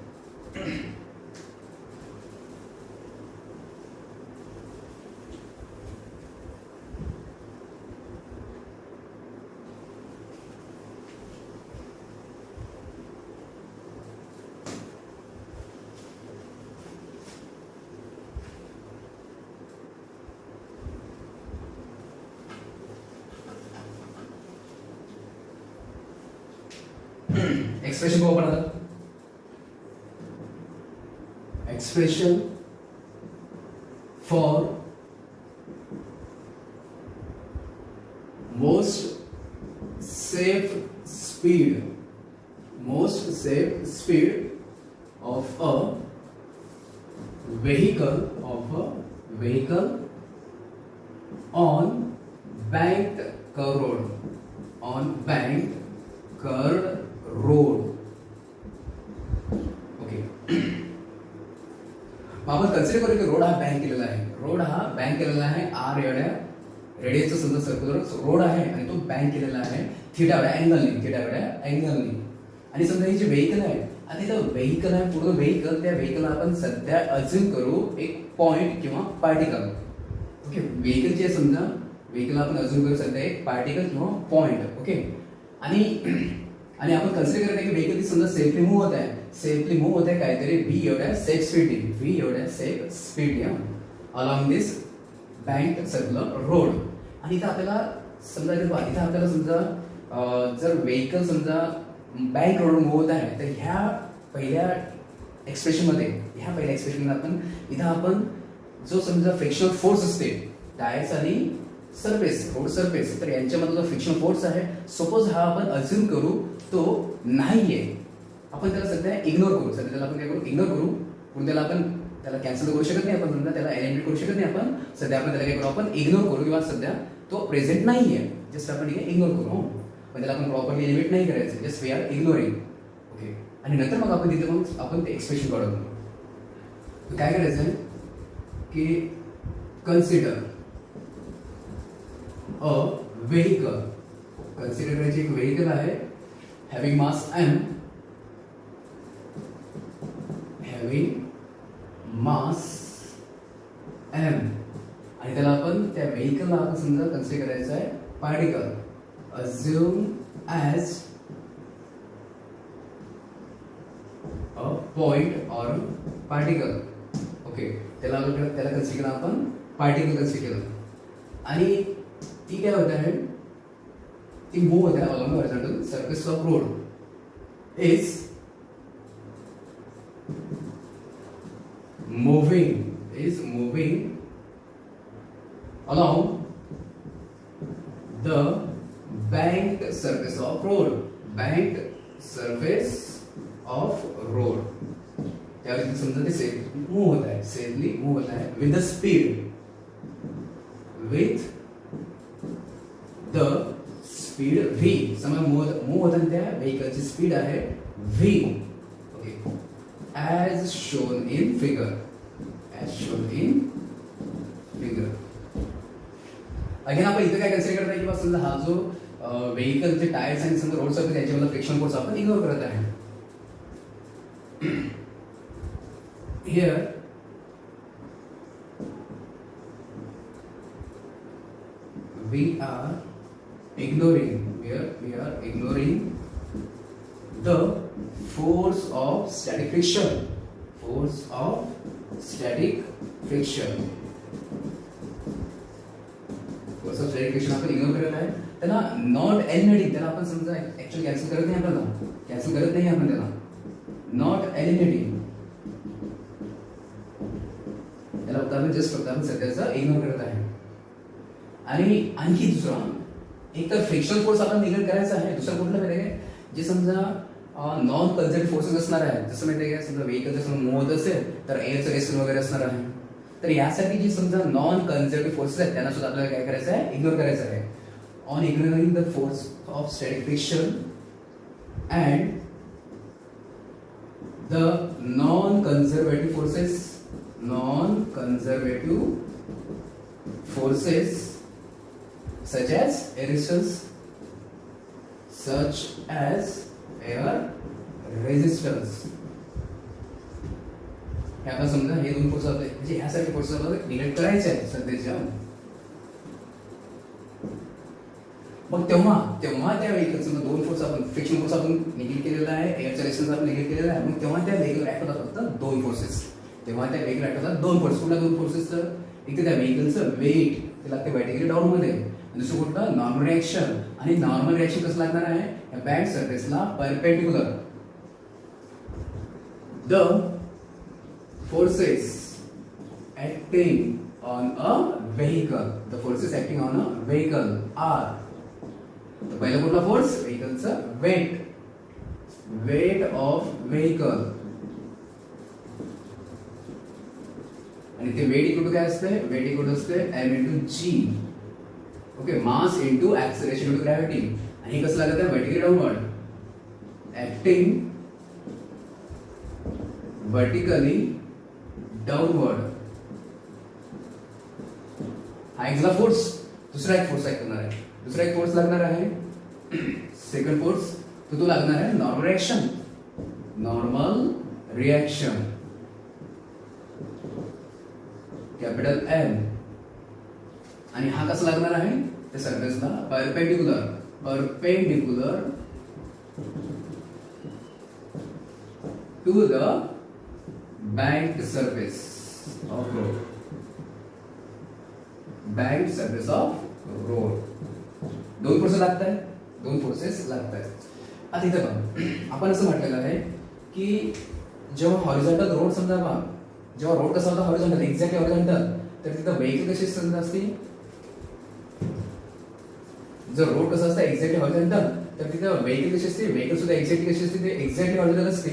एक्सप्रेशन को ओपन आता expression for most safe speed of a vehicle on banked curved road. Okay, आपण कन्सिडर करू की रोड हा बँक केलेला आहे. आर एवढ्या रेडियसचा समजा सर्क्युलर रोड आहे आणि तो बँक केलेला आहे थीटा एवढ्या अँगलनी. आणि समजा ही जी व्हेकल आहे, आता इथं व्हेकल आहे, पूर्ण व्हेकल, त्या व्हेकलला आपण सध्या अज्युम करू एक पॉइंट किंवा पार्टिकल. ओके, व्हेकल जे समजा व्हेकल आपण अज्युम करू सध्या एक पार्टिकल किंवा पॉइंट. ओके, आणि आपण कन्सिडर करत आहे की व्हेकल समजा सेफली मूव्ह होत आहे काहीतरी व्ही एवढ्या सेफ स्पीड अलॉंग दिस बँक सर्क्युलर रोड. आणि इथं आपल्याला समजा जर व्हेकल समजा बँक रोड मूव्ह होत आहे तर ह्या पहिल्या एक्सप्रेशन मध्ये आपण जो समजा फ्रिक्शनल फोर्स असते टायर्स आणि रोड सरफेस, तर यांच्यामधला जो फ्रिक्शनल फोर्स आहे, सपोज हा आपण अज्युम करू तो नाहीये, आपण त्याला सध्या इग्नोर करू. त्याला आपण काय करू, इग्नोर करू. पण त्याला कॅन्सल करू शकत नाही आपण, समजा त्याला एलिमिनेट करू शकत नाही आपण. सध्या आपण त्याला काय करू, आपण इग्नोर करू किंवा सध्या तो प्रेझेंट नाहीये, जस्ट आपण इग्नोर करू. पण त्याला आपण प्रॉपरली एलिमिनेट नाही करायचं, just we are ignoring. Okay, आणि नंतर मग आपण तिथे आपण ते एक्सप्रेशन काढतो. काय करायचं की कन्सिडर अ व्हेकल, कन्सिडर करायची एक व्हेकल आहे हॅव्हिंग मास m, आणि त्याला आपण त्या व्हेकलला आपण समजा कन्सिडर करायचं आहे particle. assume as a point or particle. Okay, त्याला कन्सिडर आपण पार्टिकल कन्सिडर. आणि ती काय होत आहे, ती मूव्ह होत आहे along the horizontal surface of road is moving along the banked surface of road. त्यावेळी समजा ते सेफली मूव्ह होत आहे with the speed speed v, समज मूव्ह होताना त्या व्हेकलची स्पीड आहे v. Okay, as shown in figure. Again आपण इथे काय कन्सिडर करत आहे की समजा हा जो व्हेकलचे टायर्स आणि समजा रोड सर्फेस याच्यामधला फ्रिक्शन फोर्स आपण इग्नोर करत आहे. Here we are ignoring the force of static friction. आपण इग्नोर केलेला आहे. त्याला नॉट एलिमिनेटिंग, त्याला आपण समजा ऍक्च्युअली कॅन्सल करत नाही, आपण त्याला नॉट एलिमिनेटिंग, त्याला फक्त आपण सध्याचा इग्नोर करत आहे. आणि आणखी दुसरा एक तर फ्रिक्शनल फोर्स आपण निगेट करायचा आहे. दुसरा कुठला माहिती आहे, जे समजा नॉन कन्झर्व्हेटिव्ह फोर्सेस असणार आहे. जसं माहिती आहे, समजा व्हेकल जर मूव्ह होत असेल तर एअरचं रेस्टिंग वगैरे असणार आहे. तर यासाठी जी समजा नॉन कन्झर्व्हेटिव्ह फोर्सेस आहेत त्यांना सुद्धा आपल्याला काय करायचं आहे, इग्नोर करायचं आहे. On ignoring the force of static friction and the non conservative forces such as air resistance. हे आपण समजा हे दोन फोर्स आपले म्हणजे ह्यासारखे फोर्सेस आपल्याला निगेट करायचे आहेत सध्याच्या. मग तेव्हा त्या व्हेकलचं दोन फोर्स आपण फ्रिक्शन फोर्स आपण निगेट केलेला आहे, एअरचा रेजिस्टन्स आपण निगेट केलेला आहे. मग तेव्हा त्या व्हेकल ऍक्ट होतात फक्त दोन फोर्सेस. कुठल्या दोन फोर्सेस? तर एक तर त्या व्हेकलचं वेट ते लागते व्हर्टिकली डाऊन मध्ये, दुसरं कुठलं नॉर्मल रिएक्शन. आणि नॉर्मल रिएक्शन कसं लागणार आहे, या बॅक सरफेसला perpendicular. The forces acting on a vehicle are, तर पहिला कुठला फोर्स, व्हेकलचं वेट ऑफ व्हेकल. आणि ते वेट इक्वल टू काय असते, m into g. Okay, mass into acceleration into gravity. आणि कसं लागत आहे, vertically downward, acting vertically downward. हा एक फोर्स. दुसरा एक फोर्स लागणार आहे. सेकंड फोर्स तो लागणार आहे नॉर्मल रिएक्शन कॅपिटल M. आणि हा कसा लागणार आहे, त्या सरफेसला perpendicular to the bank surface of road. दोन फोर्सेस लागत आहेत. आता इथे बघा, आपण असं म्हटलेलं आहे की जेव्हा हॉरिझॉन्टल रोड समजा बघा, जेव्हा रोड कसा होता हॉरिझॉन्टल, एक्झॅक्टली हॉरिझॉन्टल, तर तिथं व्हेकल कशी समजा असते. जर रोड कसा असतं एक्झॅक्टली हॉरिझॉन्टल, तर तिथं व्हेकल कशी असते, व्हेकल सुद्धा एक्झॅक्टली कशी असते, ते एक्झॅक्टली हॉरिझॉन्टल असते.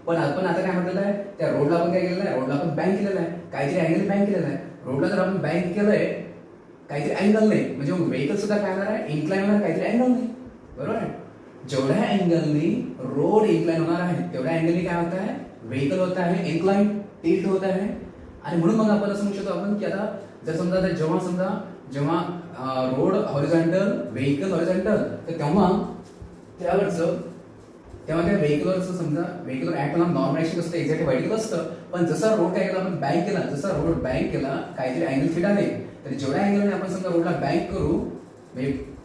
पण आपण आता काय म्हटलेलं आहे, त्या रोडला आपण काय केलेलं आहे, रोडला आपण बँक केलेला आहे, काहीतरी अँगल बँक केलेला आहे. रोडला जर आपण बँक केलंय काहीतरी अँगल नाही, म्हणजे व्हेकल सुद्धा काय होणार आहे, इन्क्लाइन होणार, काहीतरी अँगल नाही. बरोबर आहे. जेवढ्या अँगलनी रोड इन्क्लाइन होणार आहे तेवढ्या अँगलनी काय होत आहे, व्हेकल होत आहे इन्क्लाइन, टिल्ट होत आहे. आणि म्हणून मग आपण असं म्हणू शकतो आपण की आता जर समजा जेव्हा रोड हॉरिझॉन्टल, व्हेकल हॉरिझॉन्टल, तर तेव्हा त्या व्हेकलवरचं समजा व्हेकलवर ऍक्ट होणार नॉर्मल ऍक्शन असतं, एक्झॅक्टली व्हर्टिकल असतं. पण जसा रोड काय केला आपण बँक केला, काहीतरी अँगल थिटा नाही, तर जेवढ्या अँगलने आपण समजा रोडला बँक करू,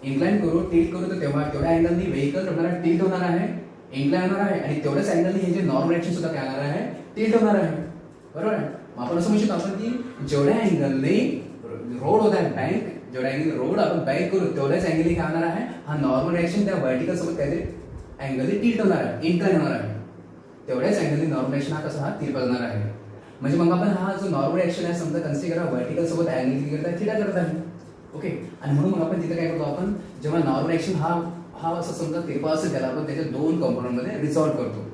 इन्क्लाइन करू, टिल्ट करू, तर तेवढ्या अँगलनी व्हेकल टिल्ट होणार आहे, इन्क्लाइन होणार आहे. आणि तेवढ्याच अँगलनी हे जे नॉर्मल ऍक्शन सुद्धा काय होणार आहे, टिल्ट होणार आहे. बरोबर आहे. आपण असं म्हणू शकतो आपण की जेवढ्या अँगलने रोड होत आहे बँक, जेवढ्या अँगल रोड आपण बँक करू तेवढ्याच अँगलने काय होणार आहे, हा नॉर्मल रिएक्शन त्या व्हर्टिकल सोबत काहीतरी अँगल टिल्ट होणार आहे, इन्क्लाइन होणार आहे. तेवढ्याच अँगलने नॉर्मल रिएक्शन हा कसा तिरपणार आहे. म्हणजे मग आपण हा जो नॉर्मल रिएक्शन आहे समजा कन्सिडर करा व्हर्टिकल सोबत अँगल करता थिटा करत आहे. ओके. आणि म्हणून मग आपण तिथे काय करतो, आपण जेव्हा नॉर्मल रिएक्शन हा असं समजा तिरपा असेल त्याला आपण त्याच्या दोन कंपोनंट मध्ये रिसॉल्व करतो.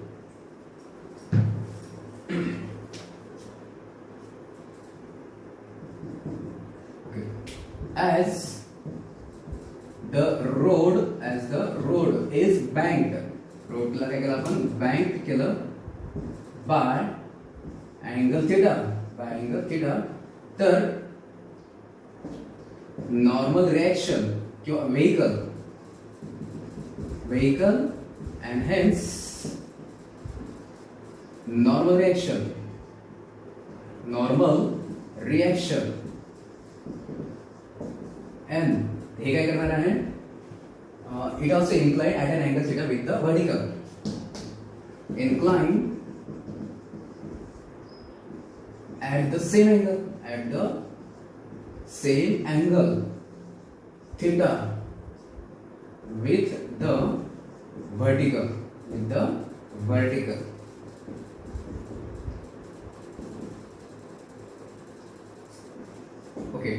as the road is banked. रोडला काय केलं आपण? बँक्ड केलं बाय अँगल थिटा. तर नॉर्मल रिएक्शन किंवा vehicle and hence normal reaction N हे काय करणार आहे? It also inclined at an angle theta with the vertical. इन्क्लाइंड at the same angle theta with the vertical. Okay,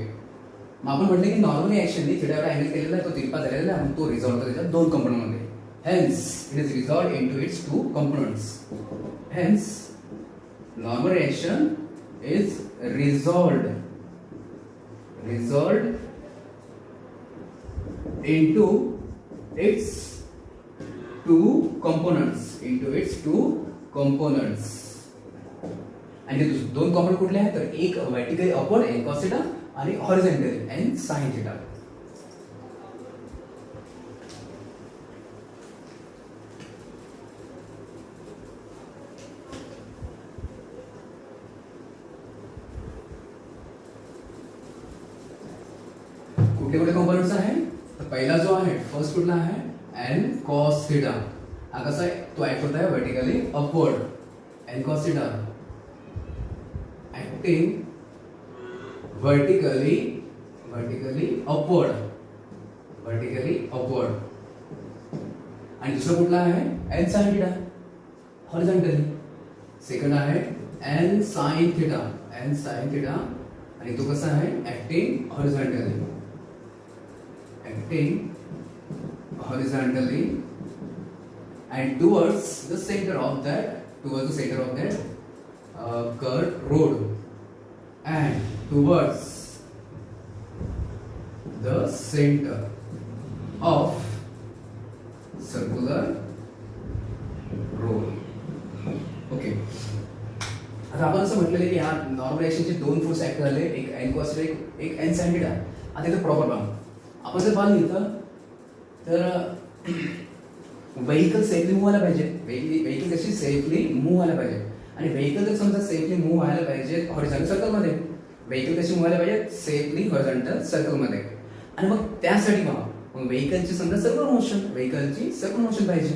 मग आपण म्हटलं की नॉर्मली ऍक्शननी थिटावर अँगल केलेला आहे, तो तिरपा झालेला आहे, तो रिझॉल्व होतो त्याच्या दोन कंपोनंट मध्ये. Hence it is resolve into its two components. Hence normal reaction is resolved into its two components. आणि हे दोन कॉम्पोनंट कुठले आहेत? तर एक वर्टिकली अपवर्ड n cos θ आणि हॉरिझॉन्टली n sin θ. कुठले कॉम्पोनंट्स आहे? तर पहिला जो आहे फर्स्ट कुठला आहे? n cos θ. हा कसा आहे? तो ऍक्ट होत आहे vertically upward. n cos θ acting vertically upward. आणि दुसरा कुठला आहे? n sin θ horizontally. सेकंड आहे n sin θ आणि तो कसा आहे? Acting horizontally and towards the center of that curved road and towards the center of circular road. Okay, आता आपण असं म्हटलेलं की या नॉर्मल रिएक्शनचे दोन फोर्स ऍक्ट झाले, एक n cos θ एक n sin θ. आता इथे प्रॉपर पहा, आपण जर पाहिलं तर व्हेकल सेफली मूव्ह व्हायला पाहिजे. व्हेकल कशी सेफली मूव्ह व्हायला पाहिजे. आणि व्हेकल जर समजा सेफली मूव्ह व्हायला पाहिजे हॉरिझॉन्टल सर्कलमध्ये, व्हेकल कशी मूव्ह व्हायला पाहिजे? सेफली हॉरिझॉन्टल सर्कलमध्ये. आणि मग त्यासाठी मग व्हेकलची समजा सर्कल मोशन पाहिजे.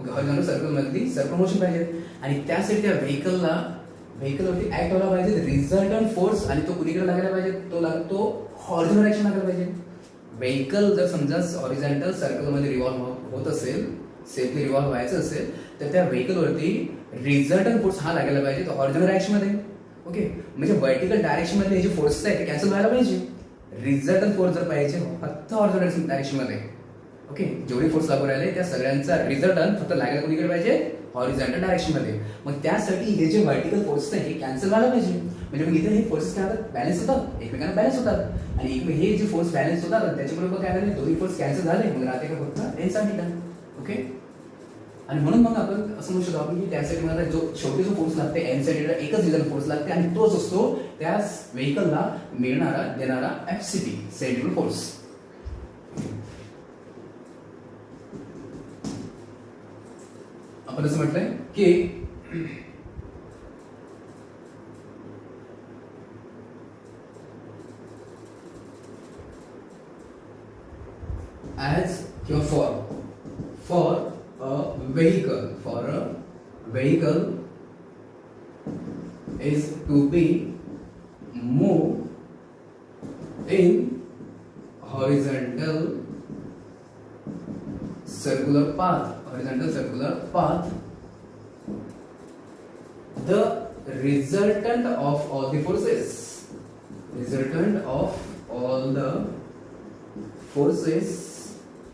हॉरिझॉन्टल सर्कलमधली सर्कल मोशन पाहिजे. आणि त्यासाठी त्या व्हेकलवरती ऍक्ट व्हायला पाहिजे रिझल्टंट फोर्स. आणि तो कुणीकडे लागायला पाहिजे? तो लागतो हॉरिझॉन्टल डायरेक्शन लागायला पाहिजे. व्हेकल जर समजा हॉरिझॉन्टल सर्कलमध्ये रिव्हॉल्व होत असेल, सेफली रिव्हॉल्व व्हायचं असेल, तर त्या व्हेकलवरती रिझल्टंट फोर्स हा लागायला पाहिजे तो हॉरिझॉन्टल डायरेक्शनमध्ये. ओके, म्हणजे वर्टिकल डायरेक्शनमध्ये जे फोर्सेस आहेत ते कॅन्सल व्हायला पाहिजे. रिझल्टंट फोर्स जर पाहिजे फक्त हॉरिझॉन्टल डायरेक्शनमध्ये. ओके, जेवढे फोर्स लागू राहिले त्या सगळ्यांचा रिझल्टंट फक्त लागायला कुणीकडे पाहिजे? हॉरिझॉन्टल डायरेक्शनमध्ये. मग त्यासाठी हे जे वर्टिकल फोर्सेस आहेत हे कॅन्सल व्हायला पाहिजे. म्हणजे मग इथे हे फोर्सेस काय होतात? बॅलन्स होतात, एकमेकांना बॅलन्स होतात. आणि हे जे फोर्स बॅलन्स होतात त्याच्यामुळे काय झाले? दोन्ही फोर्स कॅन्सल झाले, मग राहते का फक्त n sin θ. ओके, आणि म्हणून मग आपण असं म्हणू शकतो आपण की त्यासाठी मला जो शेवटी जो फोर्स लागते n sin θ एकच रिझल्ट फोर्स लागते आणि तोच असतो त्या व्हेकलला देणारा FCP सेंट्रल फोर्स. आपण असं म्हटलंय की as for a vehicle is to be moved in horizontal circular path, the resultant of all the forces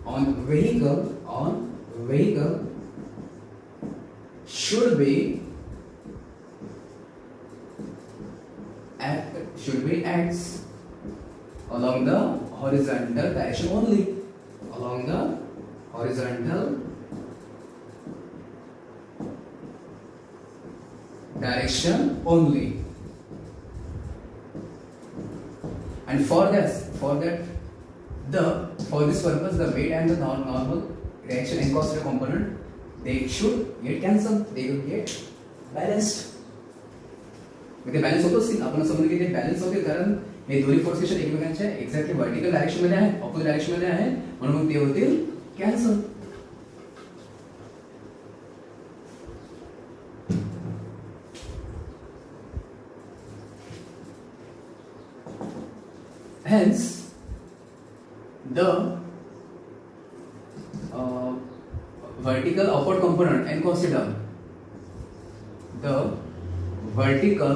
on vehicle should be acts along the horizontal direction only. along the horizontal direction only. And for this purpose, the weight and the normal reaction and cos theta component, they should get cancelled, they will get balanced. म्हणजे balance होत असतील, आपण समजून की ते balance होतील, कारण हे दोन्ही फोर्स कसे एकमेकांच्या एक्झॅक्टली व्हर्टिकल डायरेक्शन मध्ये आहेत, ऑपोजिट डायरेक्शन मध्ये आहेत, म्हणून मग ते होतील cancel. Hence, the vertical upward component n cos theta, the vertical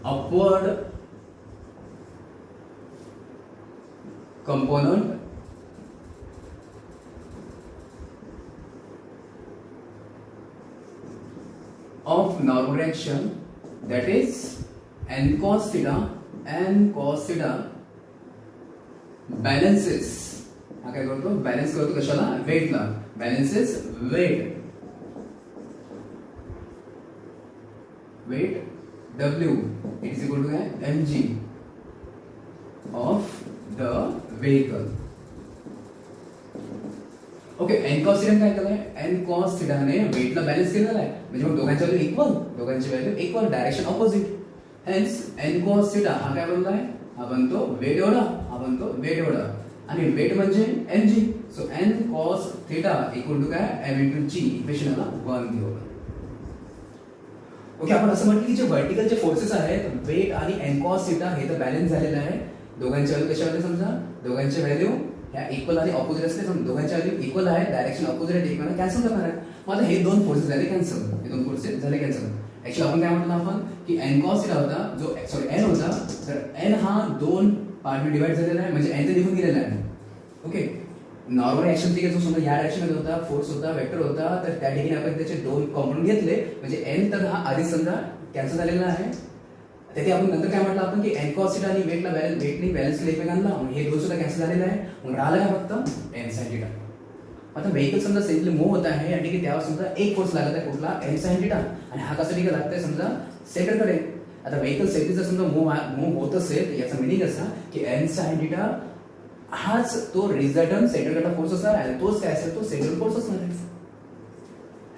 upward component of normal reaction, that is n cos theta balances, हा काय करतो, बॅलन्स करतो कशाला, वेटला, balances weight W, it is equal to mg of the vehicle. Okay, n cos theta काय केलंय, n cos theta ने वेटला balance केलेला आहे, म्हणजे मग दोघांची value equal, direction opposite. Hence n cos theta हा काय बनलाय, हा बनतो वेट एवढा, हा बनतो वेट एवढा, आणि वेट म्हणजे mg. So n cos theta equal to काय, m into g, इक्वेशनला 1 घेऊ. ओके, आपण असं म्हटलं की जे व्हर्टिकल जे फोर्सेस आहेत, वेट आणि n cos theta हे तर बॅलन्स झालेलं आहे. दोघांची व्हॅल्यू कशा होते, समजा दोघांची व्हॅल्यू ह्या इक्वल आणि ऑपोजिट असते, समजा दोघांची व्हॅल्यू इक्वल आहे, डायरेक्शन ऑपोजिट आहे, एकमेकांना कॅन्सल करणार आहे. मग आता हे दोन फोर्सेस झाले कॅन्सल, ऍक्च्युअली आपण काय म्हटलं आपण की n cos theta होता, जो सॉरी n होता, तर n हा दोन पार्टमध्ये डिवाइड झालेला आहे, म्हणजे n ते निघून गेलेला आहे. ओके, नॉर्मल रिएक्शन ठीक आहे, जो समजा या डायरेक्शन मध्ये होता, फोर्स होता, वेक्टर होता, तर त्या ठिकाणी आपण त्याचे दोन कॉम्पोनंट घेतले, म्हणजे n तर हा आधी समजा कॅन्सल झालेला आहे. त्याथे आपण नंतर काय म्हटलं आपण की n cos theta आणि वेटने बॅलन्स केले एकमेकांना, हे दोन सुद्धा कॅन्सल झालेलं आहे. मग राहिलं काय फक्त n sin theta. आता व्हेकल समजा सेंटरली मूव्ह होत आहे आणि की त्यावर समजा एक फोर्स लागत आहे, कुठला, n sin theta, आणि हा कसा ठीक लागतंय समजा सेंटरकडे. आता व्हेकल सेंटरली जर समजा मूव्ह होत असेल, याचा मीनिंग असा की n sin theta हाच तो रिझल्टंट सेंटरकडला फोर्स असणार आहे, तोच काय असेल, तो सेंट्रल फोर्स असणार आहे.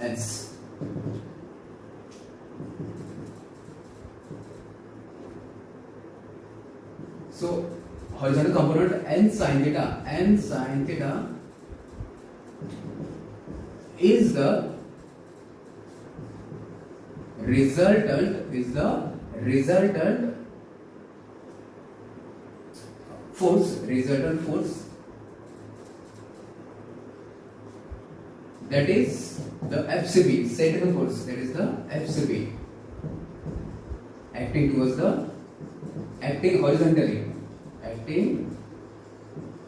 Hence, so horizontal component n sin theta is the resultant force that is the FCB, centrifugal force, that is the FCB, acting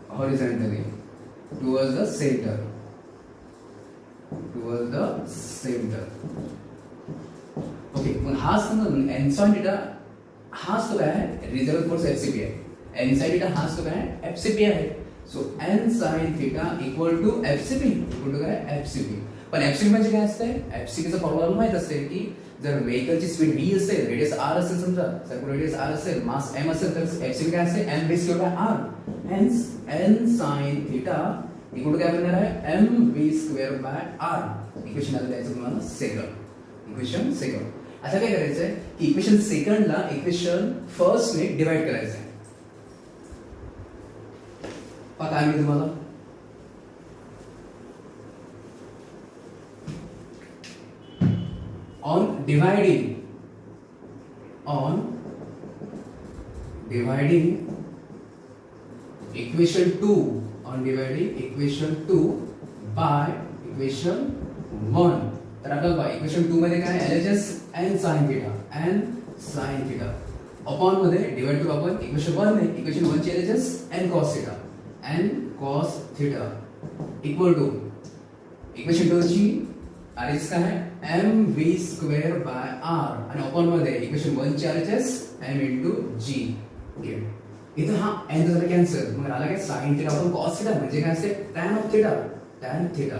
horizontally towards the center. Okay, पण हा समजा n sin theta हाच तो काय आहे, resultant force FCB आहे, n sin theta हाच तो काय आहे, FCB आहे. So n sin theta equal to FCB, काय FCB. पण FCB म्हणजे काय असते, FCB चा फॉर्म्युला माहित असते की जर व्हेकलची स्पीड v असेल, रेडियस r असेल, समजा सर्क्युलर रेडियस r असेल, मास m असेल, तर FCB काय असते, m base r. Hence n sin theta equal to काय बनणार आहे, mv²/r. इक्वेशन आता द्यायचं तुम्हाला इक्वेशन सेकंड. आता काय करायचंय की इक्वेशन सेकंडला इक्वेशन फर्स्ट ने डिवाइड करायचं आहे. पहा काय मी तुम्हाला on dividing equation 2 by equation 1. तर आपल्याला इक्वेशन 2 मध्ये काय LHS n sin theta upon मध्ये डिवाइड करू आपण इक्वेशन 1 ने, इक्वेशन 1 ची LHS n cos theta equal to equation 2 ची RHS काय आहे, mv²/r, आणि अपॉन मध्ये इक्वेशन 1 ची RHS m into g. Okay, इथं हा एन झाला कॅन्सल, मग आला काय साइन थिटा आपण कॉस थिटा म्हणजे काय असते tan of theta, tan theta.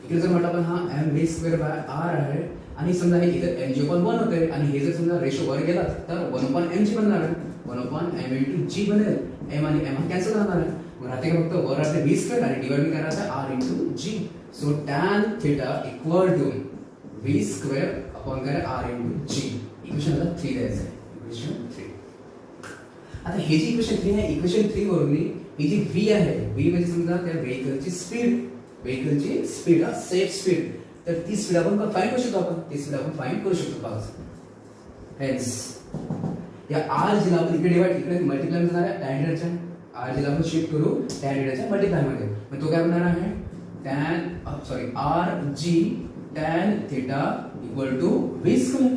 इकडे जर म्हटलं आपण हा M V square by R आहे आणि समजा हे इथं एम जी अपॉन 1 होते आणि हे जर समजा रेशो वर गेला तर 1 अपॉन एम जी बनणार आहे, 1 अपॉन एम इंटू जी बनेल. एम आणि एम हा कॅन्सल होणार आहे, मग राहते का फक्त वर राहते व्ही स्क्वेअर आणि डिवाइड काय राहते R into G. So tan theta equal to V square upon काय आर इंटू जी. इक्वेशनला 3 द्यायचं आहे, इक्वेशन 3. आता हे जी इक्वेशन 3 आहे, इक्वेशन 3 वरून ही जी v आहे, v म्हणजे समजा त्या व्हेकलची स्पीड, सेफ स्पीड, तर ती स्पीड आपण फाइंड करू शकतो, फाइंड करू शकतो बघा. हेन्स या r जिला आपण इकडे डिवाइड इकडे मल्टिप्लाय करणार आहे tan थीटाच्या, r जिला आपण शिफ्ट करू tan थीटाच्या मल्टिप्लाय मध्ये, मग तो काय बनणार आहे r g tan theta equal to v square.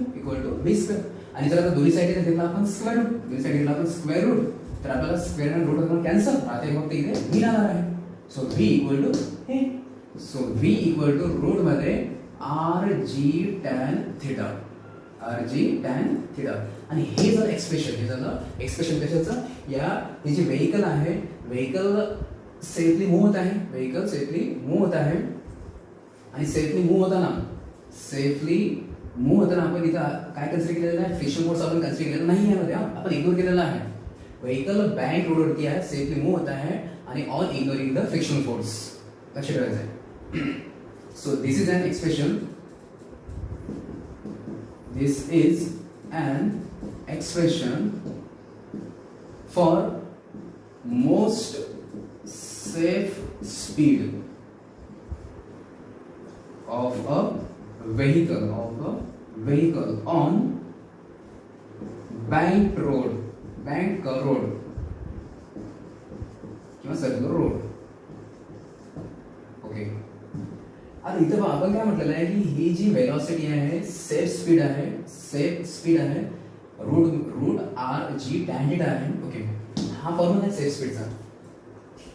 आणि जर आता दोन्ही साइडने घेतला आपण स्क्वेअर रूट, तर आपल्याला स्क्वेअर आणि रूट कॅन्सल राहते, मग ते इथे v राहणार आहे. सो v इक्वल टू हे, so v equal to root मध्ये rg tan थीटा, आणि हे जर एक्सप्रेशन कशाचं, या हे जे व्हेकल आहे, व्हेकल सेफली मूव्ह होत आहे, आणि सेफली मूव्ह होताना आपण इथं काय कन्सिडर केलेलं आहे, फ्रिक्शन फोर्स आपण कन्सिडर केलेला नाही आहे, आपण इग्नोर केलेला आहे. व्हेकल बँक रोडवरती आहे, सेफली मूव्ह होत आहे आणि on ignoring the friction force, लक्ष ठेवायचं आहे. So this is an expression for most safe speed of a vehicle on banked road किंवा सर्क्युलर रोड. ओके, आता इथं आपण काय म्हटलेलं आहे की ही जी वेलोसिटी आहे, सेफ स्पीड आहे, root R G tan theta आहे. ओके, हा फॉर्म्युला आहे सेफ स्पीडचा.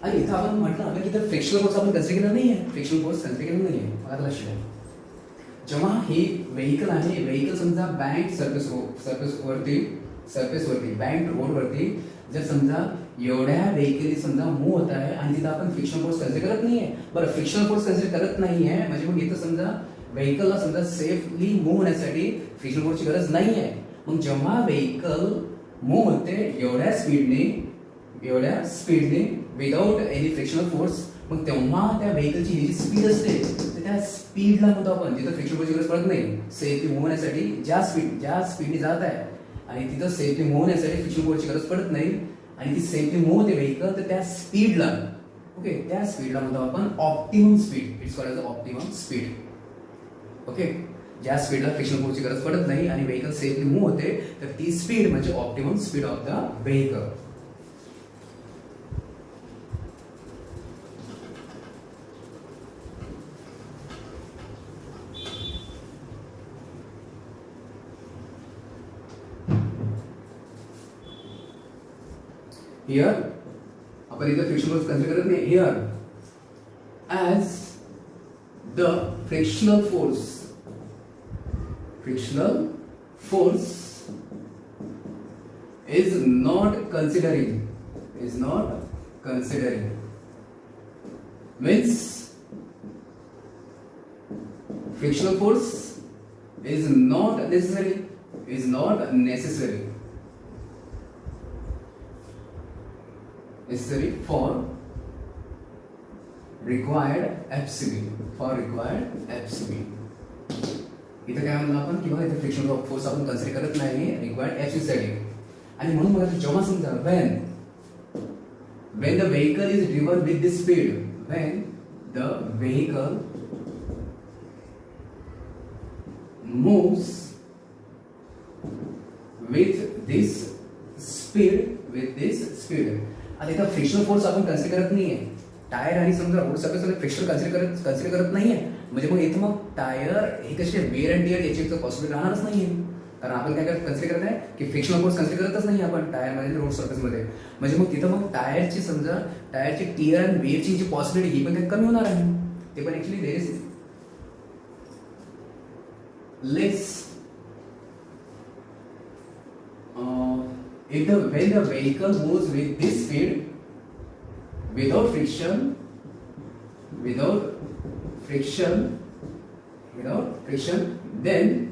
आणि इथं आपण म्हटलं की इथं फ्रिक्शनल फोर्स आपण कन्सिडर केला नाहीये, मला लक्ष द्या. जेव्हा हे व्हेकल आहे, व्हेकल समजा बँक सरफेसवरती बँक रोडवरती जर समजा एवढ्या व्हेकली समजा मूव्ह होत आहे आणि तिथं आपण फ्रिक्शन फोर्स कन्सिडर करत नाहीये. बरं, फ्रिक्शन फोर्स कन्सिडर करत नाहीये म्हणजे मग इथं समजा व्हेकलला समजा सेफली मूव्ह होण्यासाठी फ्रिक्शन फोर्सची गरज नाहीये. मग जेव्हा व्हेकल मूव्ह होते एवढ्या स्पीडने विदाउट एनी फ्रिक्शनल फोर्स, मग तेव्हा त्या व्हेकलची जी स्पीड असते तर त्या स्पीडला म्हणतो आपण, जिथं फ्रिक्शन फोर्सची गरज पडत नाही, सेफली मूव्ह होण्यासाठी ज्या स्पीडने जात आहे आणि तिथं सेफली मूव्ह होण्यासाठी फ्रिक्शन फोर्सची गरज पडत नाही आणि ती सेफली मूव्ह होते व्हेकल, तर त्या स्पीडला म्हणतो आपण optimum speed. It's called as optimum speed. Okay, ज्या स्पीडला फ्रिक्शन फोर्सची गरज पडत नाही आणि व्हेकल सेफली मूव्ह होते तर ती स्पीड म्हणजे optimum speed of the vehicle. Here आपण इथं फ्रिक्शन फोर्स कन्सिडर करत नाही. Here as the frictional force is not considering means frictional force is not necessary for required FCB. इथं काय म्हणलं आपण किंवा इथे फ्रिक्शन फोर्स आपण कन्सिडर करत नाही रिक्वायर्ड FCB साठी. आणि म्हणून मला जेव्हा समजा when the vehicle is driven with this speed, when the vehicle moves with this speed, आता इथं फ्रिक्शनल फोर्स आपण कन्सिडर करत नाहीये. टायर आणि समजा रोड सरफेसवर फ्रिक्शन कन्सिडर करत नाहीये म्हणजे मग इथं मग टायर हे कसे वेअर अँड टियर याची पॉसिबिलिटी राहणारच नाहीये. कारण आपण काय कन्सिडर करत आहे की फ्रिक्शनल फोर्स कन्सिडर करतच नाही आपण टायरमध्ये रोड सरफेसमध्ये, म्हणजे मग तिथं मग टायरची टियर आणि वेअरची जी पॉसिबिलिटी ही पण काही कमी होणार आहे. ते पण actually there is less when the vehicle moves with this speed without friction, without friction, then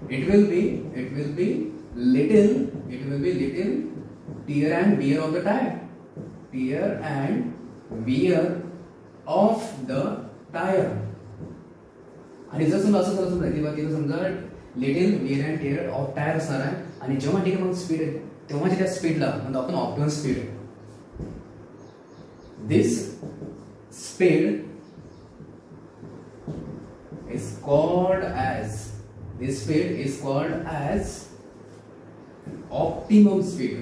it will be little tear and wear of the tire, tear and wear of the tire. आणि जर समजा असं झालं समजा किंवा तिथं समजा little wear and tear of tyre असणार आहे आणि जेव्हा ठीक आहे मग स्पीड आहे तेव्हा त्या स्पीडला म्हणतो आपण optimum speed. This speed is called as optimum speed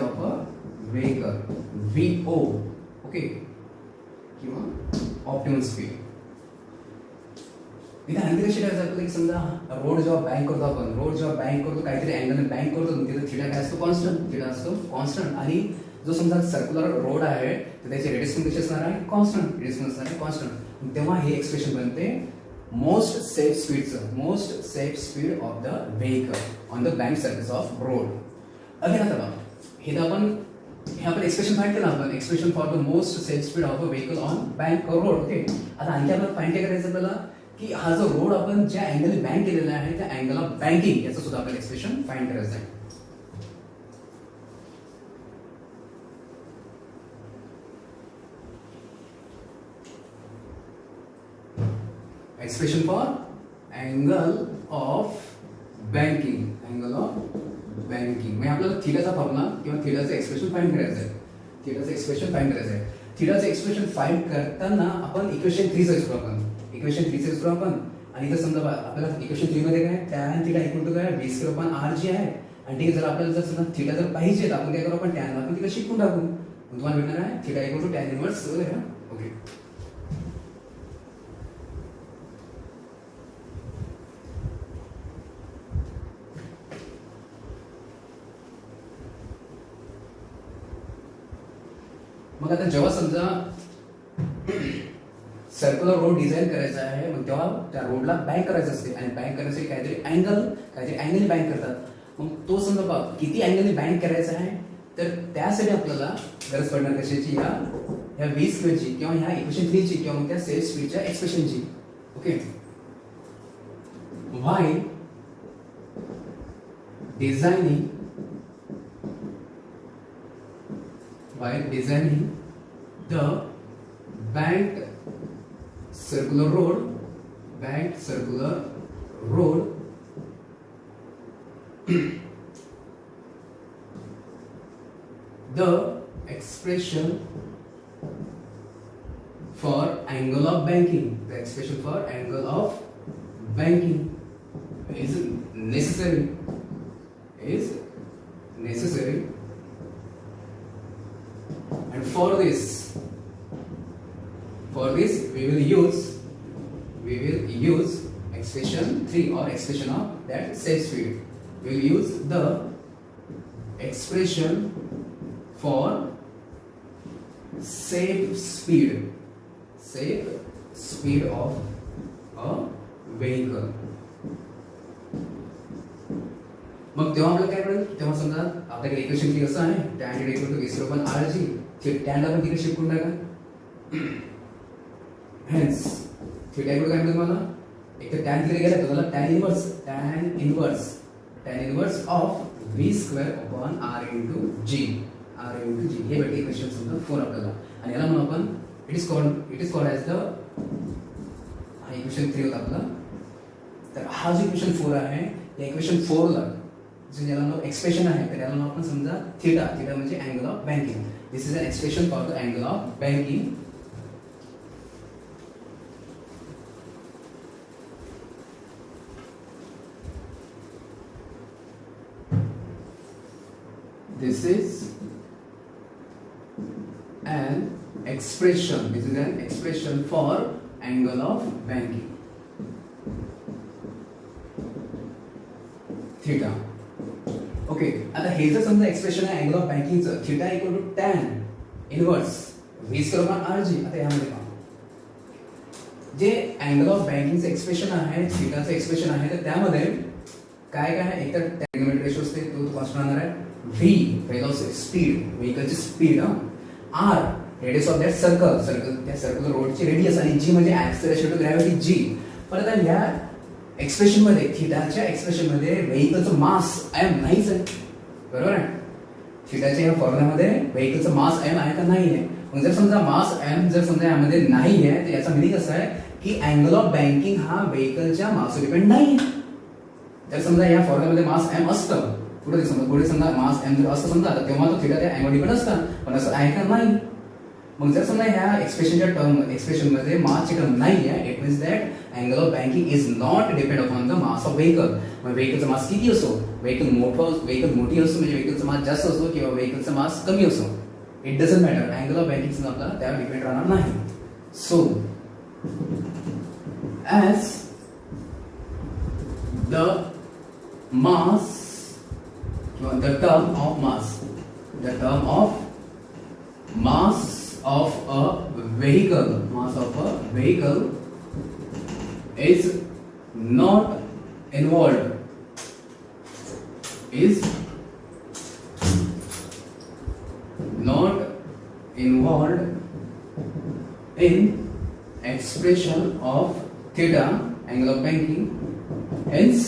of a vehicle, VO, okay, किंवा ऑप्टिमम स्पीड. इथे आणखी कशी काय जातो की समजा रोड जेव्हा बँक करतो काहीतरी अँगलने बँक करतो तिथे थिटा काय असतो कॉन्स्टंट आणि जो समजा सर्क्युलर रोड आहे तर त्याची रेडियस कशी असणार आहे कॉन्स्टंट. तेव्हा हे एक्सप्रेशन बनते most safe speed of the vehicle on the bank surface of road. Again आता बघा हे आपण एक्सप्रेशन फाइंड केलं आपण expression for the most safe speed of a vehicle on bank road. Okay, आता आणखी आपल्याला फाइंड करायचं आपल्याला की हा जो रोड आपण ज्या अँगलने बँक केलेला आहे त्या अँगल ऑफ बँकिंग याचं सुद्धा आपल्याला एक्सप्रेशन फाइंड करायचं आहे. Expression for angle of banking म्हणजे आपल्याला थिटाचा फॉर्म्युला किंवा थिटाचं एक्सप्रेशन फाइंड करायचं आहे. थिटाचं एक्सप्रेशन फाइंड करताना आपण इक्वेशन 3 यूज करू आपण आणि जर समजा आपल्याला इक्वेशन 3 मध्ये काय tan थीटा इक्वल टू काय b स्क्वेअर अपॉन r जी आहे आणि ठीक आहे. जर आपल्याला जर समजा थीटा जर पाहिजे तर आपण काय करू आपण tan ला आपण तिला शिकून टाकू. तुम्हाला भेटणार आहे theta equal to tan inverse वगैरे. ओके, मग आता जेव्हा समजा सर्क्युलर रोड डिझाईन करायचा आहे मग तेव्हा त्या रोडला बँक करायचं असते आणि बँक करण्यासाठी काहीतरी अँगलने बँक करतात. मग तो समजा किती अँगलने बँक करायचा आहे तर त्यासाठी आपल्याला गरज पडणार कशाची ह्या व्ही स्क्वेअरची किंवा ह्या इक्वेशन 3 ची किंवा मग त्या सेफ स्पीडच्या एक्सप्रेशनची. Okay, while designing the banked circular road the expression for angle of banking is necessary and for this we will use expression 3 or expression of that safe speed. We will use the expression for safe speed of a vehicle. मग तेव्हा आपल्याला काय कळेल तेव्हा समजा आपल्याकडे equation 3 असं आहे tan θ equal to b square upon r g. tan ला पण तिथे शिफ्ट करून टाका. हेन्स थीटा इक्वल काय मिळेल मला एक तर tan तिथे गेला तर मला tan inverse of b square upon r into g हे भेटते इक्वेशन समजा 4 आपल्याला. आणि याला म्हणू आपण it is called as the हा इक्वेशन 3 होता आपला. तर हा जो इक्वेशन 4 आहे या इक्वेशन 4 ला जो याला नाव एक्सप्रेशन आहे तर याला नाव आपण समजा थीटा म्हणजे angle of banking. This is an expression for the angle of banking. This is an expression for angle of banking theta. Okay, आता हे जर समजा एक्सप्रेशन आहे अँगल ऑफ बँकिंगचं theta equal to tan inverse V square upon R G. आता यामध्ये पहा जे अँगल ऑफ बँकिंगचं एक्सप्रेशन आहे, थिटाचं एक्सप्रेशन आहे, तर त्यामध्ये काय काय आहे, एक तर ट्रॅग्नोमेट्रिक रेशो असते तो कॉन्स्टंट राहणार आहे. व्ही व्हेलॉसिटी स्पीड, व्हेकलची speed, R radius of that circle, त्या सर्कल रोडची रेडियस, आणि जी म्हणजे ऍक्सेलरेशन टू ग्रॅव्हिटी जी. परत ह्या एक्सप्रेशन मध्ये, थिटाच्या एक्सप्रेशन मध्ये व्हेकलचं मास एम नाहीच आहे, बरोबर आहे. थिटाच्या या फॉर्म्युल्यामध्ये व्हेकलचं मास एम आहे का नाही आहे. मग जर समजा मास एम जर समजा यामध्ये नाही आहे, तर याचा मिनिंग असं आहे की अँगल ऑफ बँकिंग हा व्हेकलच्या मासवर डिपेंड नाही. जर समजा या फॉर्म्युल्यामध्ये मास एम असतं, पुढे समजा मास एम जर असतं समजा, तेव्हा तो थिटा त्या एमवर डिपेंड असतं, पण असं आहे का नाही. मग जर समजा ह्या एक्सप्रेशन मध्ये मासची टर्म नाही आहे, it means that angle of banking is not depend upon the mass of vehicle. मग व्हेकलचा मास किती असो, व्हेकल मोठी असो म्हणजे व्हेकलचा मास जास्त असो किंवा व्हेकलचा मास कमी असो, it doesn't matter, angle of banking आपला त्यावर डिपेंड राहणार नाही. सो ॲज द मास किंवा the term of mass of a vehicle is not involved in expression of theta, angle of banking. Hence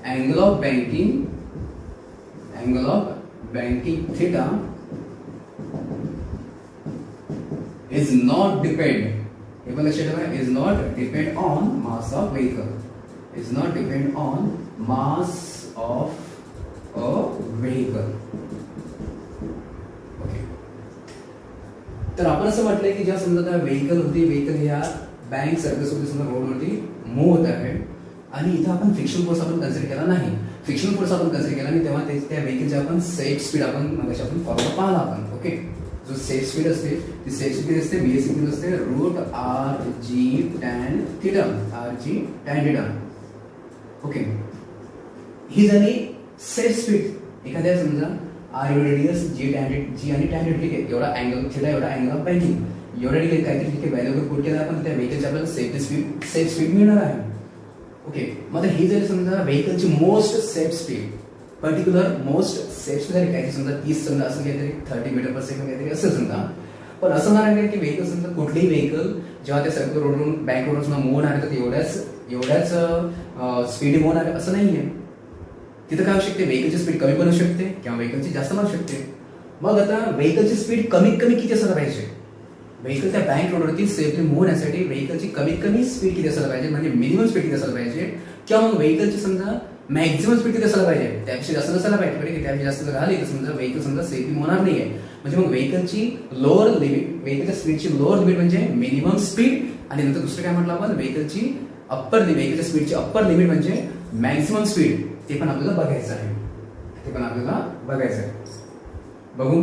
angle of banking theta is not depend on mass of vehicle, is not depend on mass of a vehicle. Okay, तर आपण असं म्हटलंय की जेव्हा समजा त्या vehicle ह्या bank circus वरती समजा रोडवरती मूव्ह होत आहे आणि इथं आपण फ्रिक्शन फोर्स आपण कन्सिडर केला नाही. फ्रिक्शन फोर्स आपण कन्सिडर केला आणि तेव्हा त्या व्हेकलची आपण सेफ स्पीड आपण मगाशी आपण फॉर्म्युला पाहिला आपण. ओके, जो सेफ स्पीड असते ती सेफ स्पीड असते बीएस स्पीड असते root R G tan theta, okay, ही झाली सेफ स्पीड. एखाद्या समजा आर एवढे रेडियस जी आणि टॅन ठीक आहे, एवढा अँगल थिटा, एवढा अँगल ऑफ बँकिंग, एवढा डिग्री काहीतरी ठीक आहे, व्हॅल्यू वगैरे पुट केला आपण त्या व्हेकलची आपल्याला सेफ स्पीड मिळणार आहे. ओके, मग ही जरी समजा व्हेकलची मोस्ट सेफ स्पीड काहीतरी समजा 30 समजा असं काहीतरी 30 मीटर पर सेकंड काहीतरी असं समजा. पण असं नाही की व्हेकल समजा कुठलीही व्हेकल जेव्हा त्या सर्कल रोडवरून बँक रोडवरून समजा मूव्ह होणार तर एवढ्याच स्पीड मूव्ह होणार असं नाहीये. तिथं काय होऊ शकते, व्हेकलची स्पीड कमी बनवू शकते किंवा व्हेकलची जास्त बनवू शकते. मग आता व्हेकलची स्पीड कमीत कमी किती असायला पाहिजे, व्हेकल त्या बँक रोडवरती सेफली मूव्ह होण्यासाठी व्हेकलची कमीत कमी स्पीड किती असायला पाहिजे, म्हणजे मिनिमम स्पीड किती असायला पाहिजे, किंवा मग व्हेकलची समजा मॅक्झिमम स्पीड किती असायला पाहिजे, त्यापेक्षा जास्त नसायला पाहिजे. बरं, त्यापेक्षा जास्त जर आली तर समजा व्हेकल समजा सेफली होणार नाहीये. म्हणजे मग व्हेकलची लोअर लिमिट, व्हेकलच्या स्पीडची लोअर लिमिट म्हणजे मिनिमम स्पीड, आणि नंतर दुसरं काय म्हटलं आपण, व्हेकलची व्हेकलच्या स्पीडची अप्पर लिमिट म्हणजे मॅक्झिमम स्पीड. ते पण आपल्याला बघायचं आहे, बघू.